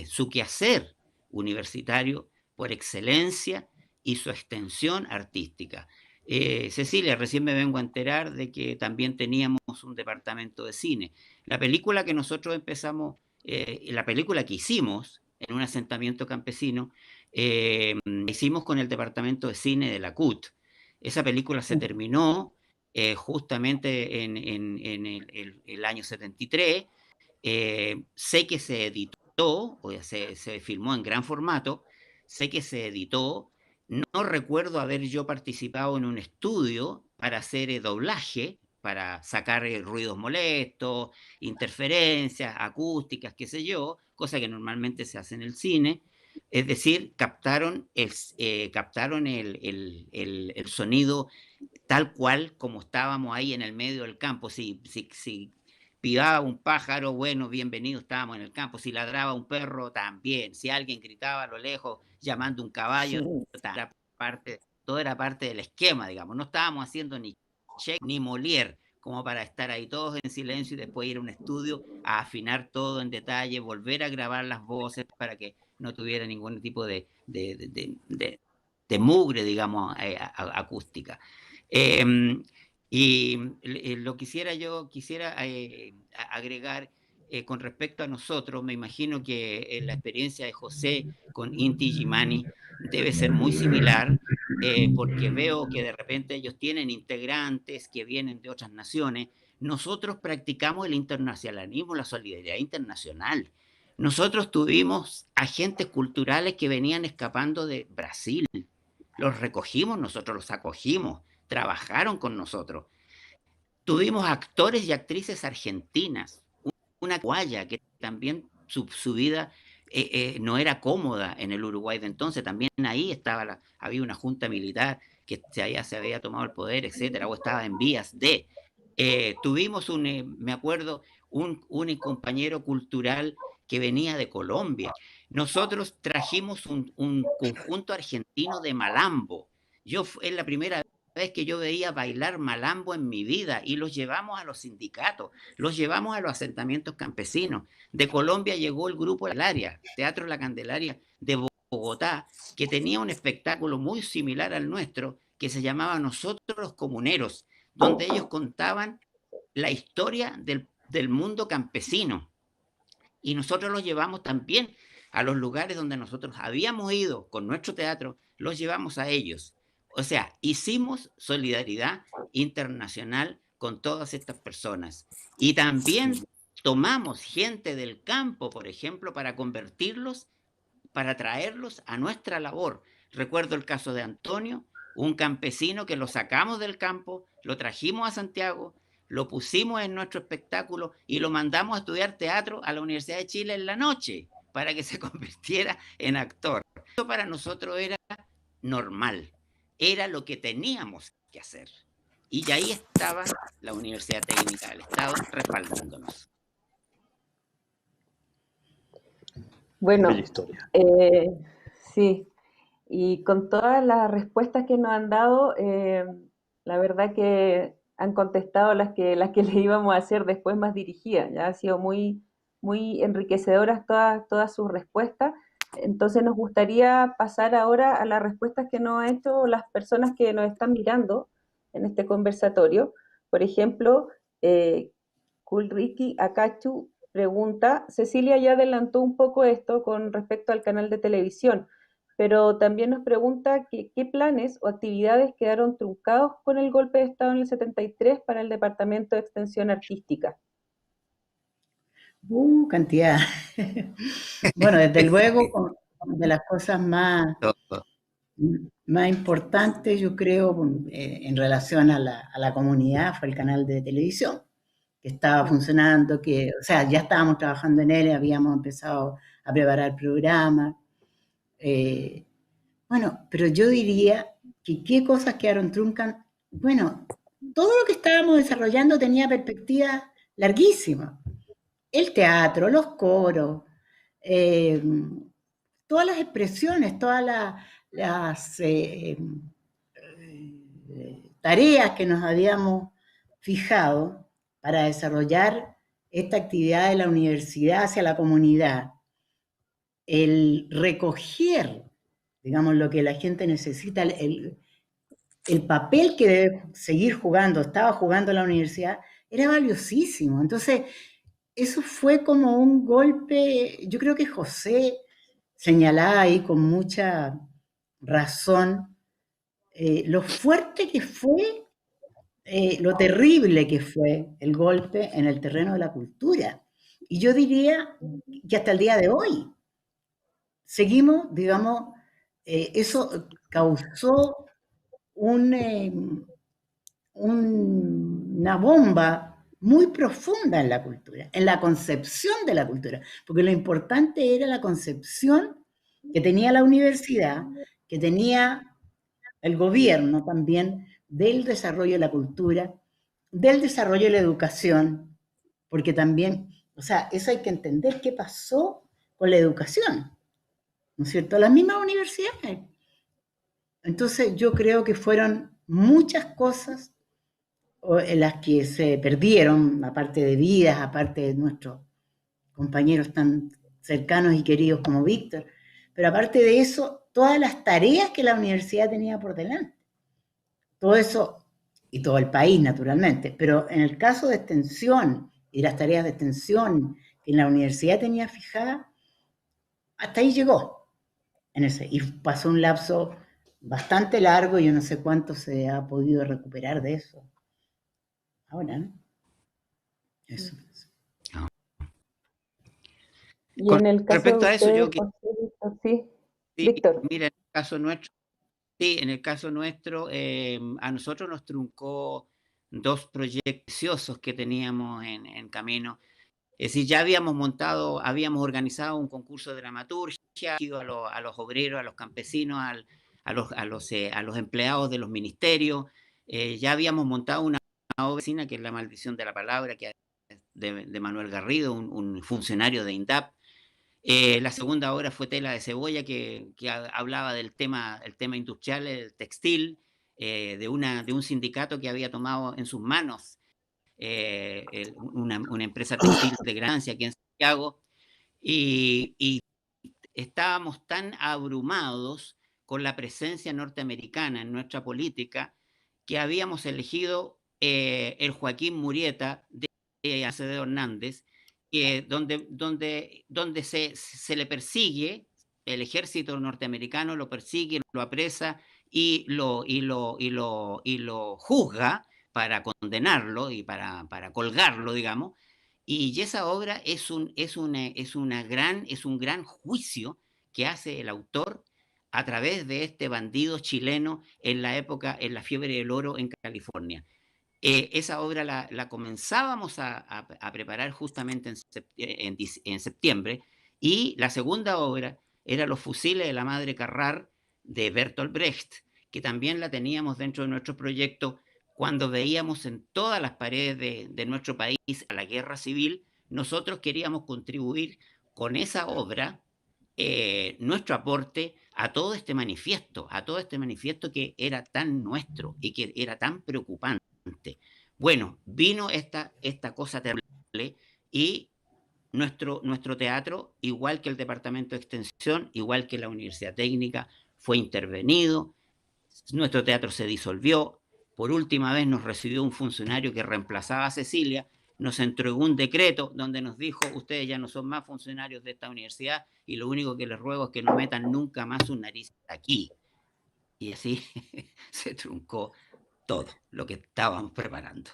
Su quehacer universitario por excelencia y su extensión artística. Cecilia, recién me vengo a enterar de que también teníamos un departamento de cine. La película que nosotros empezamos, la película que hicimos en un asentamiento campesino, hicimos con el departamento de cine de la CUT. Esa película se terminó justamente en el año 73. Sé que se editó, o se filmó en gran formato, sé que se editó. No recuerdo haber yo participado en un estudio para hacer doblaje, para sacar ruidos molestos, interferencias, acústicas, qué sé yo, cosa que normalmente se hace en el cine. Es decir, captaron el sonido tal cual como estábamos ahí en el medio del campo. Si pidaba un pájaro, bueno, bienvenido, estábamos en el campo. Si ladraba un perro, también. Si alguien gritaba a lo lejos llamando un caballo, todo era parte del esquema, digamos. No estábamos haciendo ni check ni Molière como para estar ahí todos en silencio y después ir a un estudio a afinar todo en detalle, volver a grabar las voces para que no tuviera ningún tipo de mugre, digamos, acústica. Y quisiera agregar con respecto a nosotros. Me imagino que la experiencia de José con Inti Illimani debe ser muy similar, porque veo que de repente ellos tienen integrantes que vienen de otras naciones. Nosotros practicamos el internacionalismo, la solidaridad internacional. Nosotros tuvimos agentes culturales que venían escapando de Brasil. Los recogimos, nosotros los acogimos, trabajaron con nosotros. Tuvimos actores y actrices argentinas, una guaya que también su vida no era cómoda en el Uruguay de entonces, también ahí había una junta militar que se había tomado el poder, etcétera, o estaba en vías de. Tuvimos me acuerdo, un compañero cultural que venía de Colombia. Nosotros trajimos un conjunto argentino de malambo. Es la primera vez que yo veía bailar malambo en mi vida, y los llevamos a los sindicatos, los llevamos a los asentamientos campesinos. De Colombia llegó el grupo Candelaria, Teatro La Candelaria de Bogotá, que tenía un espectáculo muy similar al nuestro, que se llamaba Nosotros los Comuneros, donde ellos contaban la historia del mundo campesino. Y nosotros los llevamos también a los lugares donde nosotros habíamos ido con nuestro teatro, los llevamos a ellos. O sea, hicimos solidaridad internacional con todas estas personas. Y también tomamos gente del campo, por ejemplo, para traerlos a nuestra labor. Recuerdo el caso de Antonio, un campesino que lo sacamos del campo, lo trajimos a Santiago, lo pusimos en nuestro espectáculo y lo mandamos a estudiar teatro a la Universidad de Chile en la noche para que se convirtiera en actor. Eso para nosotros era normal, era lo que teníamos que hacer. Y ahí estaba la Universidad Técnica del Estado respaldándonos. Bueno, Bella historia. sí, y con todas las respuestas que nos han dado, la verdad que han contestado las que le íbamos a hacer después más dirigidas. Ya ha sido muy, muy enriquecedoras todas sus respuestas. Entonces nos gustaría pasar ahora a las respuestas que nos han hecho las personas que nos están mirando en este conversatorio. Por ejemplo, Kulriki Akachu pregunta, Cecilia ya adelantó un poco esto con respecto al canal de televisión, pero también nos pregunta qué planes o actividades quedaron truncados con el golpe de Estado en el 73 para el Departamento de Extensión Artística. Cantidad. Bueno, desde luego, de las cosas más importantes, yo creo, en relación a la comunidad, fue el canal de televisión, que estaba funcionando, o sea, ya estábamos trabajando en él, habíamos empezado a preparar programas. Bueno, pero yo diría que qué cosas quedaron truncas. Bueno, todo lo que estábamos desarrollando tenía perspectivas larguísimas. El teatro, los coros, todas las expresiones, todas las tareas que nos habíamos fijado para desarrollar esta actividad de la universidad hacia la comunidad, el recoger, digamos, lo que la gente necesita, el papel que debe seguir jugando, estaba jugando la universidad, era valiosísimo. Entonces, eso fue como un golpe, yo creo que José señalaba ahí con mucha razón lo fuerte que fue, lo terrible que fue el golpe en el terreno de la cultura. Y yo diría que hasta el día de hoy seguimos, digamos, eso causó una bomba muy profunda en la cultura, en la concepción de la cultura, porque lo importante era la concepción que tenía la universidad, que tenía el gobierno también, del desarrollo de la cultura, del desarrollo de la educación, porque también, o sea, eso hay que entender qué pasó con la educación, ¿no es cierto? Las mismas universidades. Entonces yo creo que fueron muchas cosas en las que se perdieron, aparte de vidas, aparte de nuestros compañeros tan cercanos y queridos como Víctor, pero aparte de eso, todas las tareas que la universidad tenía por delante. Todo eso, y todo el país naturalmente, pero en el caso de extensión y las tareas de extensión que la universidad tenía fijada, hasta ahí llegó, y pasó un lapso bastante largo, yo no sé cuánto se ha podido recuperar de eso. Ahora, ¿no? Eso. Y en el caso respecto de a eso, ustedes, Víctor, sí, Víctor. Mira, en el caso nuestro, sí, en el caso nuestro, a nosotros nos truncó 2 proyectos preciosos que teníamos en camino. Es decir, ya habíamos organizado un concurso de dramaturgia, a los obreros, a los campesinos, a los empleados de los ministerios. Ya habíamos montado una obra que es La maldición de la palabra, que de Manuel Garrido, un funcionario de INDAP. La segunda obra fue Tela de Cebolla, que hablaba del el tema industrial, el textil, de un sindicato que había tomado en sus manos una empresa textil de Grancia aquí en Santiago, y estábamos tan abrumados con la presencia norteamericana en nuestra política que habíamos elegido el Joaquín Murieta de Acevedo Hernández, donde se le persigue, el ejército norteamericano lo persigue, lo apresa y lo juzga para condenarlo y para colgarlo, digamos. Y esa obra es un gran juicio que hace el autor a través de este bandido chileno en la época, en la fiebre del oro en California. esa obra la comenzábamos a preparar justamente en septiembre, y la segunda obra era Los fusiles de la Madre Carrar de Bertolt Brecht, que también la teníamos dentro de nuestro proyecto. Cuando veíamos en todas las paredes de nuestro país a la guerra civil, nosotros queríamos contribuir con esa obra nuestro aporte a todo este manifiesto que era tan nuestro y que era tan preocupante. Bueno, vino esta cosa terrible, y nuestro teatro, igual que el Departamento de Extensión, igual que la Universidad Técnica, fue intervenido. Nuestro teatro se disolvió. Por última vez nos recibió un funcionario que reemplazaba a Cecilia, nos entregó un decreto donde nos dijo: ustedes ya no son más funcionarios de esta universidad y lo único que les ruego es que no metan nunca más sus narices aquí. Y así se truncó todo lo que estábamos preparando.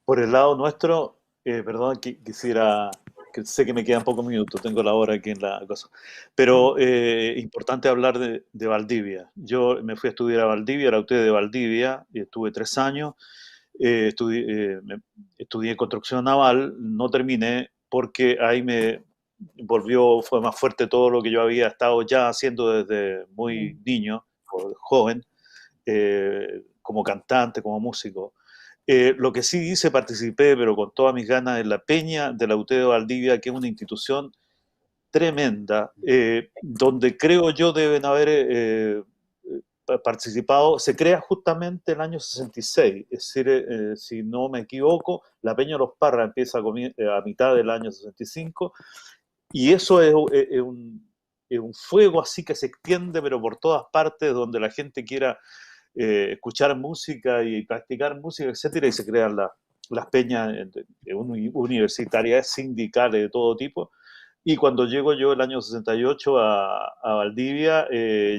Por el lado nuestro, perdón, quisiera, que sé que me quedan pocos minutos, tengo la hora aquí en la cosa, pero importante hablar de Valdivia. Yo me fui a estudiar a Valdivia, era usted de Valdivia, y estuve 3 años, estudié construcción naval, no terminé porque ahí me volvió, fue más fuerte todo lo que yo había estado ya haciendo desde muy niño, o joven, como cantante, como músico. Lo que sí hice, participé, pero con todas mis ganas, en la Peña de la UT de Valdivia, que es una institución tremenda, donde creo yo deben haber participado. Se crea justamente el año 66, es decir, si no me equivoco, la Peña de los Parras empieza a mitad del año 65, y eso es un fuego así que se extiende, pero por todas partes, donde la gente quiera escuchar música y practicar música, etcétera, y se crean las peñas universitarias, sindicales de todo tipo. Y cuando llego yo el año 68 a Valdivia,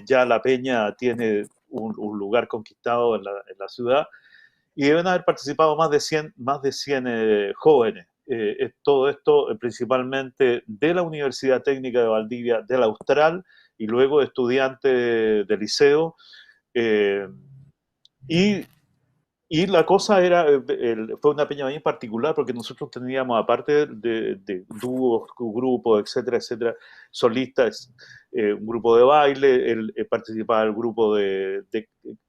ya la peña tiene un lugar conquistado en la ciudad, y deben haber participado más de 100 jóvenes. Todo esto principalmente de la Universidad Técnica de Valdivia, de la Austral, y luego estudiantes de liceo. Eh, y, y la cosa era, fue una peña bien particular porque nosotros teníamos, aparte de dúos, grupos, etcétera, etcétera, solistas, un grupo de baile, participaba el grupo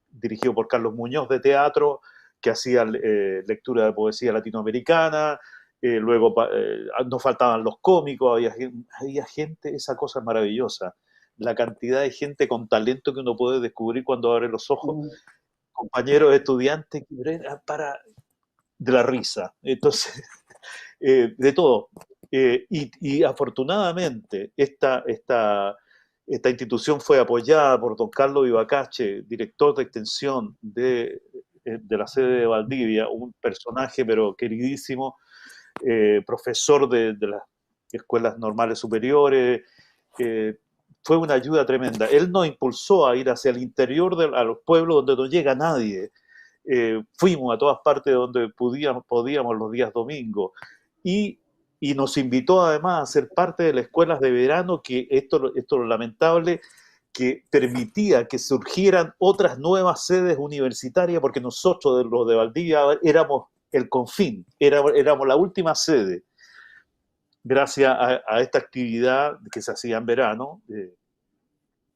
dirigido por Carlos Muñoz de teatro, que hacía lectura de poesía latinoamericana. Luego nos faltaban los cómicos, había gente, esa cosa es maravillosa, la cantidad de gente con talento que uno puede descubrir cuando abre los ojos, compañeros estudiantes que eran de la risa. Entonces, de todo. Y afortunadamente, esta institución fue apoyada por don Carlos Ibacache, director de extensión de la sede de Valdivia, un personaje pero queridísimo, profesor de las escuelas normales superiores. Fue una ayuda tremenda. Él nos impulsó a ir hacia el interior, a los pueblos donde no llega nadie. Fuimos a todas partes donde podíamos los días domingos, y, y nos invitó además a ser parte de las escuelas de verano, que esto es lo lamentable, que permitía que surgieran otras nuevas sedes universitarias, porque nosotros, los de Valdivia, éramos el confín, éramos la última sede, gracias a esta actividad que se hacía en verano,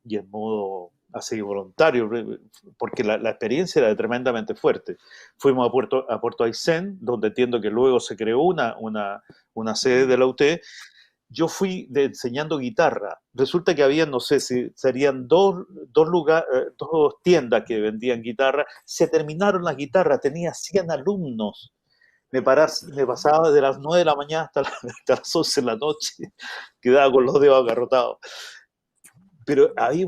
y en modo así voluntario, porque la experiencia era tremendamente fuerte. Fuimos a Puerto Aysén, donde entiendo que luego se creó una sede de la UT. Yo fui enseñando guitarra. Resulta que había, no sé si serían dos tiendas que vendían guitarra. Se terminaron las guitarras, tenía 100 alumnos. Me pasaba de las 9 de la mañana hasta las 11 de la noche. Quedaba con los dedos agarrotados. Pero había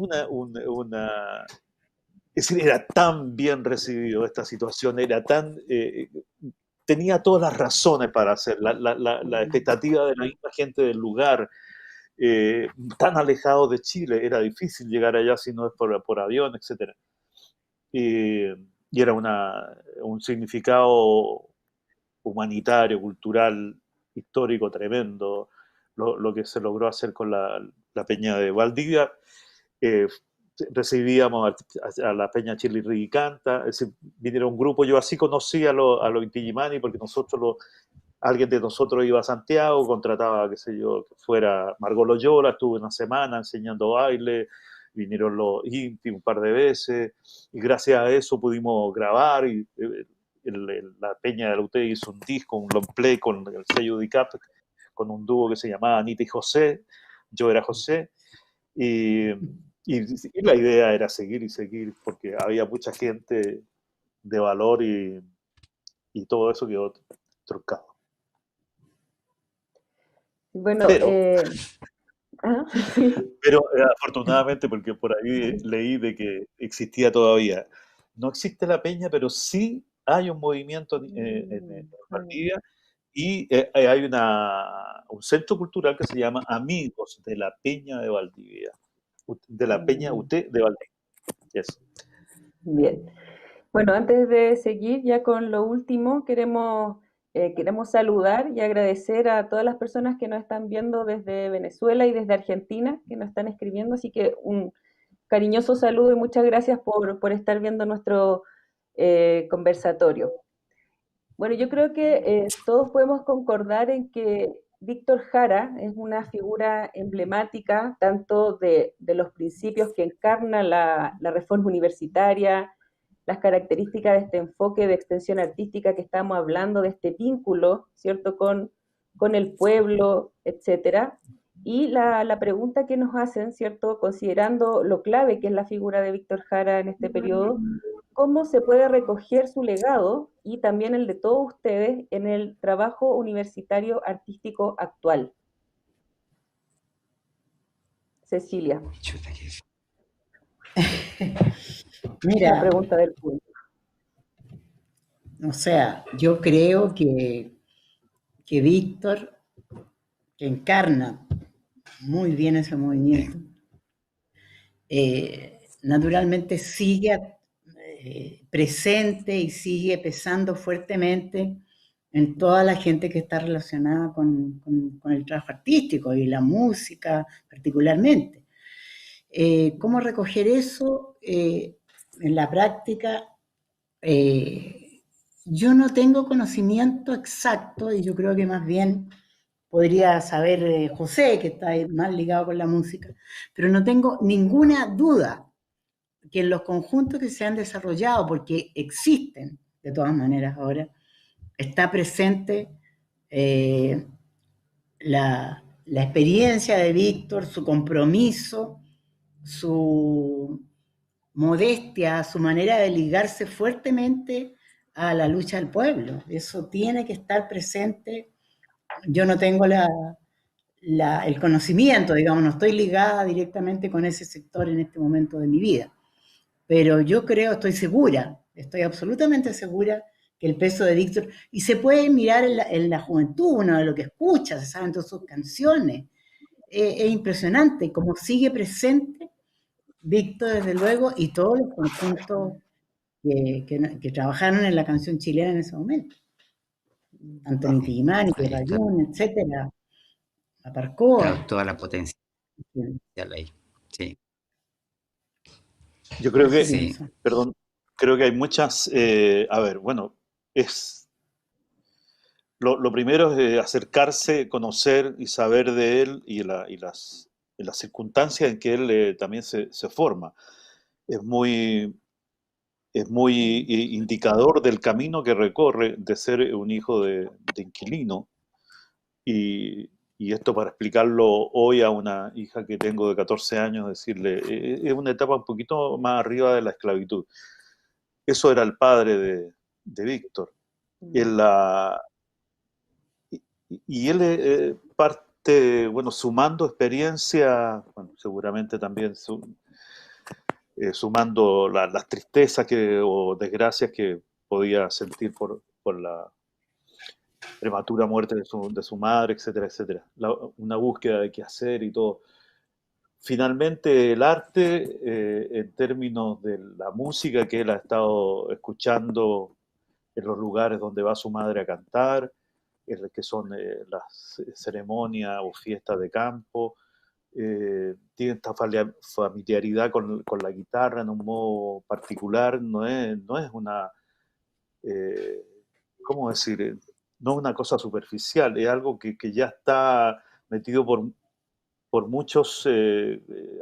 es decir, era tan bien recibido esta situación, tenía todas las razones para hacer, la expectativa de la misma gente del lugar, tan alejado de Chile, era difícil llegar allá si no es por avión, etc. Y era un significado humanitario, cultural, histórico tremendo, lo que se logró hacer con la Peña de Valdivia. recibíamos a la Peña Chilirri y Canta, es decir, vinieron un grupo, yo así conocí a los Inti Illimani, porque alguien de nosotros iba a Santiago, contrataba, qué sé yo, que fuera Margot Loyola, estuve una semana enseñando baile, vinieron los Inti un par de veces, y gracias a eso pudimos grabar, y la Peña de la UTE hizo un disco, un long play con el sello DICAP, con un dúo que se llamaba Anita y José, yo era José, y la idea era seguir y seguir, porque había mucha gente de valor y todo eso quedó truncado. Bueno, pero afortunadamente, porque por ahí leí de que existía todavía. No existe la peña, pero sí hay un movimiento en Valdivia y hay un centro cultural que se llama Amigos de la Peña de Valdivia, de la Peña UT de Valdivia. Eso. Bien. Bueno, antes de seguir ya con lo último, queremos saludar y agradecer a todas las personas que nos están viendo desde Venezuela y desde Argentina, que nos están escribiendo, así que un cariñoso saludo y muchas gracias por estar viendo nuestro conversatorio. Bueno, yo creo que todos podemos concordar en que Víctor Jara es una figura emblemática tanto de los principios que encarna la reforma universitaria, las características de este enfoque de extensión artística que estamos hablando, de este vínculo, ¿cierto?, con el pueblo, etcétera. Y la pregunta que nos hacen, ¿cierto?, considerando lo clave que es la figura de Víctor Jara en este periodo, ¿cómo se puede recoger su legado y también el de todos ustedes en el trabajo universitario artístico actual? Cecilia. Mira, la pregunta del público. O sea, yo creo que Víctor, que encarna muy bien ese movimiento, naturalmente sigue presente y sigue pesando fuertemente en toda la gente que está relacionada con el trabajo artístico y la música particularmente. ¿Cómo recoger eso en la práctica? Yo no tengo conocimiento exacto y yo creo que más bien podría saber José, que está más ligado con la música, pero no tengo ninguna duda que en los conjuntos que se han desarrollado, porque existen de todas maneras ahora, está presente la experiencia de Víctor, su compromiso, su modestia, su manera de ligarse fuertemente a la lucha del pueblo. Eso tiene que estar presente. Yo no tengo el conocimiento, digamos, no estoy ligada directamente con ese sector en este momento de mi vida. Pero yo creo, estoy absolutamente segura que el peso de Víctor, y se puede mirar en la juventud, uno de lo que escucha, se saben todas sus canciones, es impresionante cómo sigue presente Víctor, desde luego, y todos los conjuntos que trabajaron en la canción chilena en ese momento. Antonio Illimani, Bayún, etcétera, Aparcó. Claro, toda la potencia ahí. Sí. Yo creo que, perdón, creo que hay muchas, a ver, bueno, lo primero es acercarse, conocer y saber de él y las circunstancias en que él también se forma. Es muy indicador del camino que recorre de ser un hijo de inquilino. Y esto para explicarlo hoy a una hija que tengo de 14 años, decirle, es una etapa un poquito más arriba de la esclavitud. Eso era el padre de Víctor. Y él parte, bueno, sumando experiencia, bueno, seguramente también sumando las tristezas o desgracias que podía sentir por la prematura muerte de su madre, etcétera, etcétera. Una búsqueda de qué hacer y todo. Finalmente, el arte, en términos de la música que él ha estado escuchando en los lugares donde va su madre a cantar, que son las ceremonias o fiestas de campo, tiene esta familiaridad con la guitarra en un modo particular, no es una, ¿cómo decir? No es una cosa superficial, es algo que ya está metido por muchos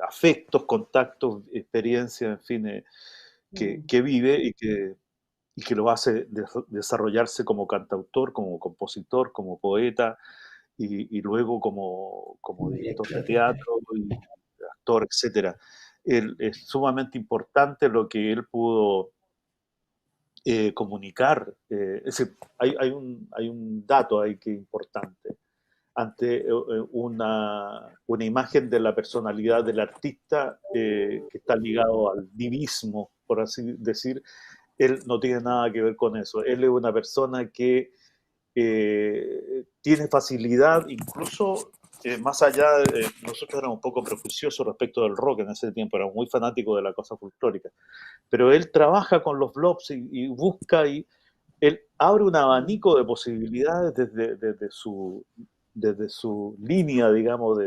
afectos, contactos, experiencias, en fin, que vive y que lo hace desarrollarse como cantautor, como compositor, como poeta y luego como director de teatro y actor, etcétera. Es sumamente importante lo que él pudo comunicar. Es decir, hay un dato ahí que es importante. Ante una imagen de la personalidad del artista que está ligado al divismo, por así decir, él no tiene nada que ver con eso. Él es una persona que tiene facilidad, incluso más allá, nosotros éramos un poco prejuiciosos respecto del rock en ese tiempo, éramos muy fanáticos de la cosa folclórica, pero él trabaja con los blobs y busca y él abre un abanico de posibilidades desde su línea, digamos,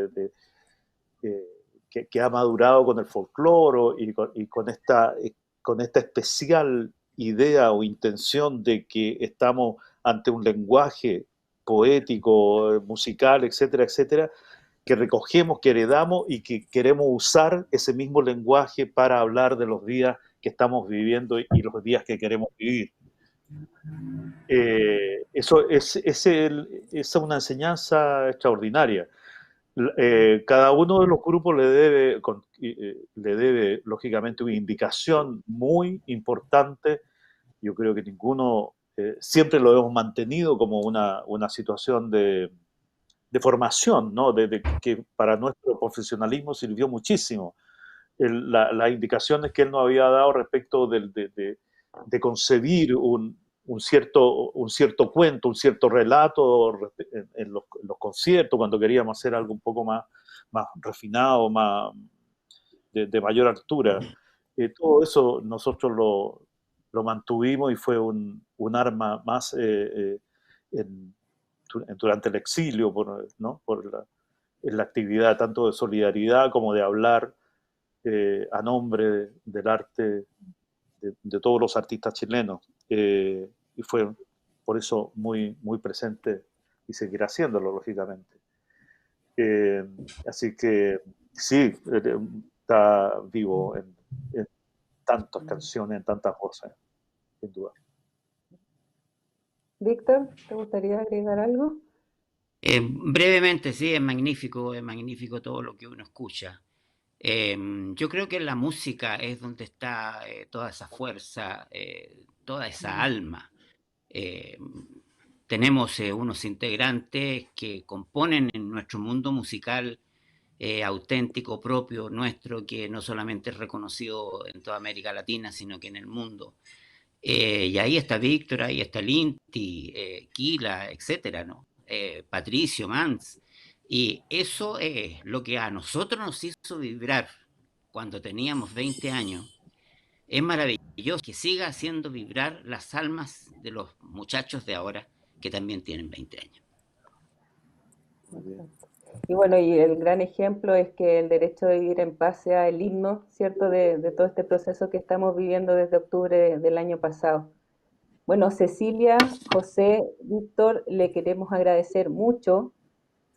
que ha madurado con el folclore y con esta especial idea o intención de que estamos ante un lenguaje poético, musical, etcétera, etcétera, que recogemos, que heredamos y que queremos usar ese mismo lenguaje para hablar de los días que estamos viviendo y los días que queremos vivir. Eso es una enseñanza extraordinaria. Cada uno de los grupos le debe, lógicamente, una indicación muy importante. Yo creo que ninguno, siempre lo hemos mantenido como una situación de formación, ¿no? Que para nuestro profesionalismo sirvió muchísimo. Las indicaciones que él nos había dado respecto de concebir un cierto cuento, un cierto relato en los conciertos, cuando queríamos hacer algo un poco más refinado, más de mayor altura. Todo eso nosotros lo mantuvimos y fue un arma más durante el exilio, ¿no? En la actividad tanto de solidaridad como de hablar a nombre del arte de todos los artistas chilenos. Y fue por eso muy, muy presente y seguirá haciéndolo, lógicamente. Así que sí, está vivo en tantas canciones, en tantas voces, sin duda. Víctor, ¿te gustaría agregar algo? Brevemente, sí, es magnífico todo lo que uno escucha. Yo creo que en la música es donde está toda esa fuerza, toda esa alma. Tenemos unos integrantes que componen en nuestro mundo musical auténtico, propio, nuestro, que no solamente es reconocido en toda América Latina, sino que en el mundo. Y ahí está Víctor, ahí está Linti, Kila, etcétera, ¿no? Patricio, Mans. Y eso es lo que a nosotros nos hizo vibrar cuando teníamos 20 años. Es maravilloso que siga haciendo vibrar las almas de los muchachos de ahora que también tienen 20 años. Y bueno, y el gran ejemplo es que el derecho de vivir en paz sea el himno, ¿cierto?, de todo este proceso que estamos viviendo desde octubre del año pasado. Bueno, Cecilia, José, Víctor, le queremos agradecer mucho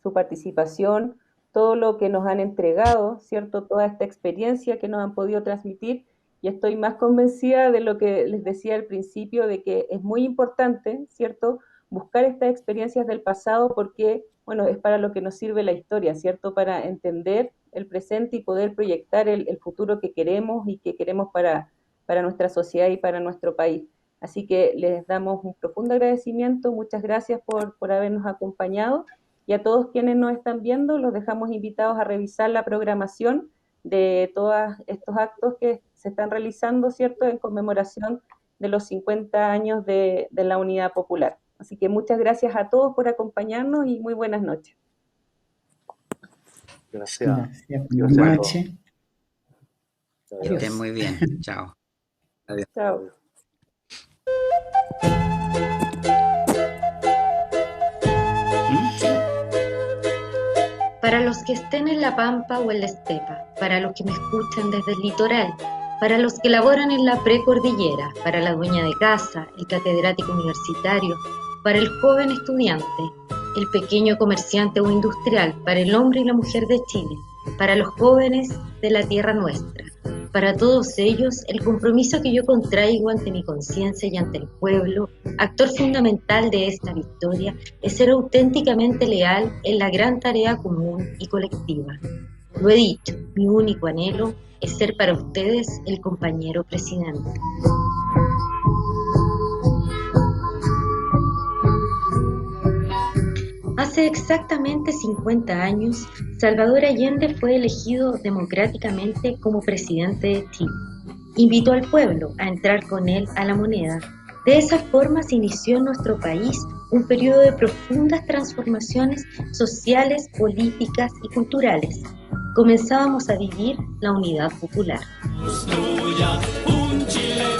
su participación, todo lo que nos han entregado, ¿cierto?, toda esta experiencia que nos han podido transmitir, y estoy más convencida de lo que les decía al principio, de que es muy importante, ¿cierto?, buscar estas experiencias del pasado porque, bueno, es para lo que nos sirve la historia, ¿cierto?, para entender el presente y poder proyectar el futuro que queremos y que queremos para nuestra sociedad y para nuestro país. Así que les damos un profundo agradecimiento, muchas gracias por habernos acompañado, y a todos quienes nos están viendo los dejamos invitados a revisar la programación de todos estos actos que se están realizando, ¿cierto?, en conmemoración de los 50 años de la Unidad Popular. Así que muchas gracias a todos por acompañarnos y muy buenas noches. Gracias. Buenas noches. Que estén muy bien. Chao. Adiós. Chao. para los que estén en la pampa o en la estepa, para los que me escuchan desde el litoral, para los que laboran en la precordillera, para la dueña de casa, el catedrático universitario, para el joven estudiante, el pequeño comerciante o industrial, para el hombre y la mujer de Chile, para los jóvenes de la tierra nuestra. Para todos ellos, el compromiso que yo contraigo ante mi conciencia y ante el pueblo, actor fundamental de esta victoria, es ser auténticamente leal en la gran tarea común y colectiva. Lo he dicho, mi único anhelo es ser para ustedes el compañero presidente. Hace exactamente 50 años, Salvador Allende fue elegido democráticamente como presidente de Chile. Invitó al pueblo a entrar con él a la moneda. De esa forma se inició en nuestro país un periodo de profundas transformaciones sociales, políticas y culturales. Comenzábamos a vivir la unidad popular. Construya un Chile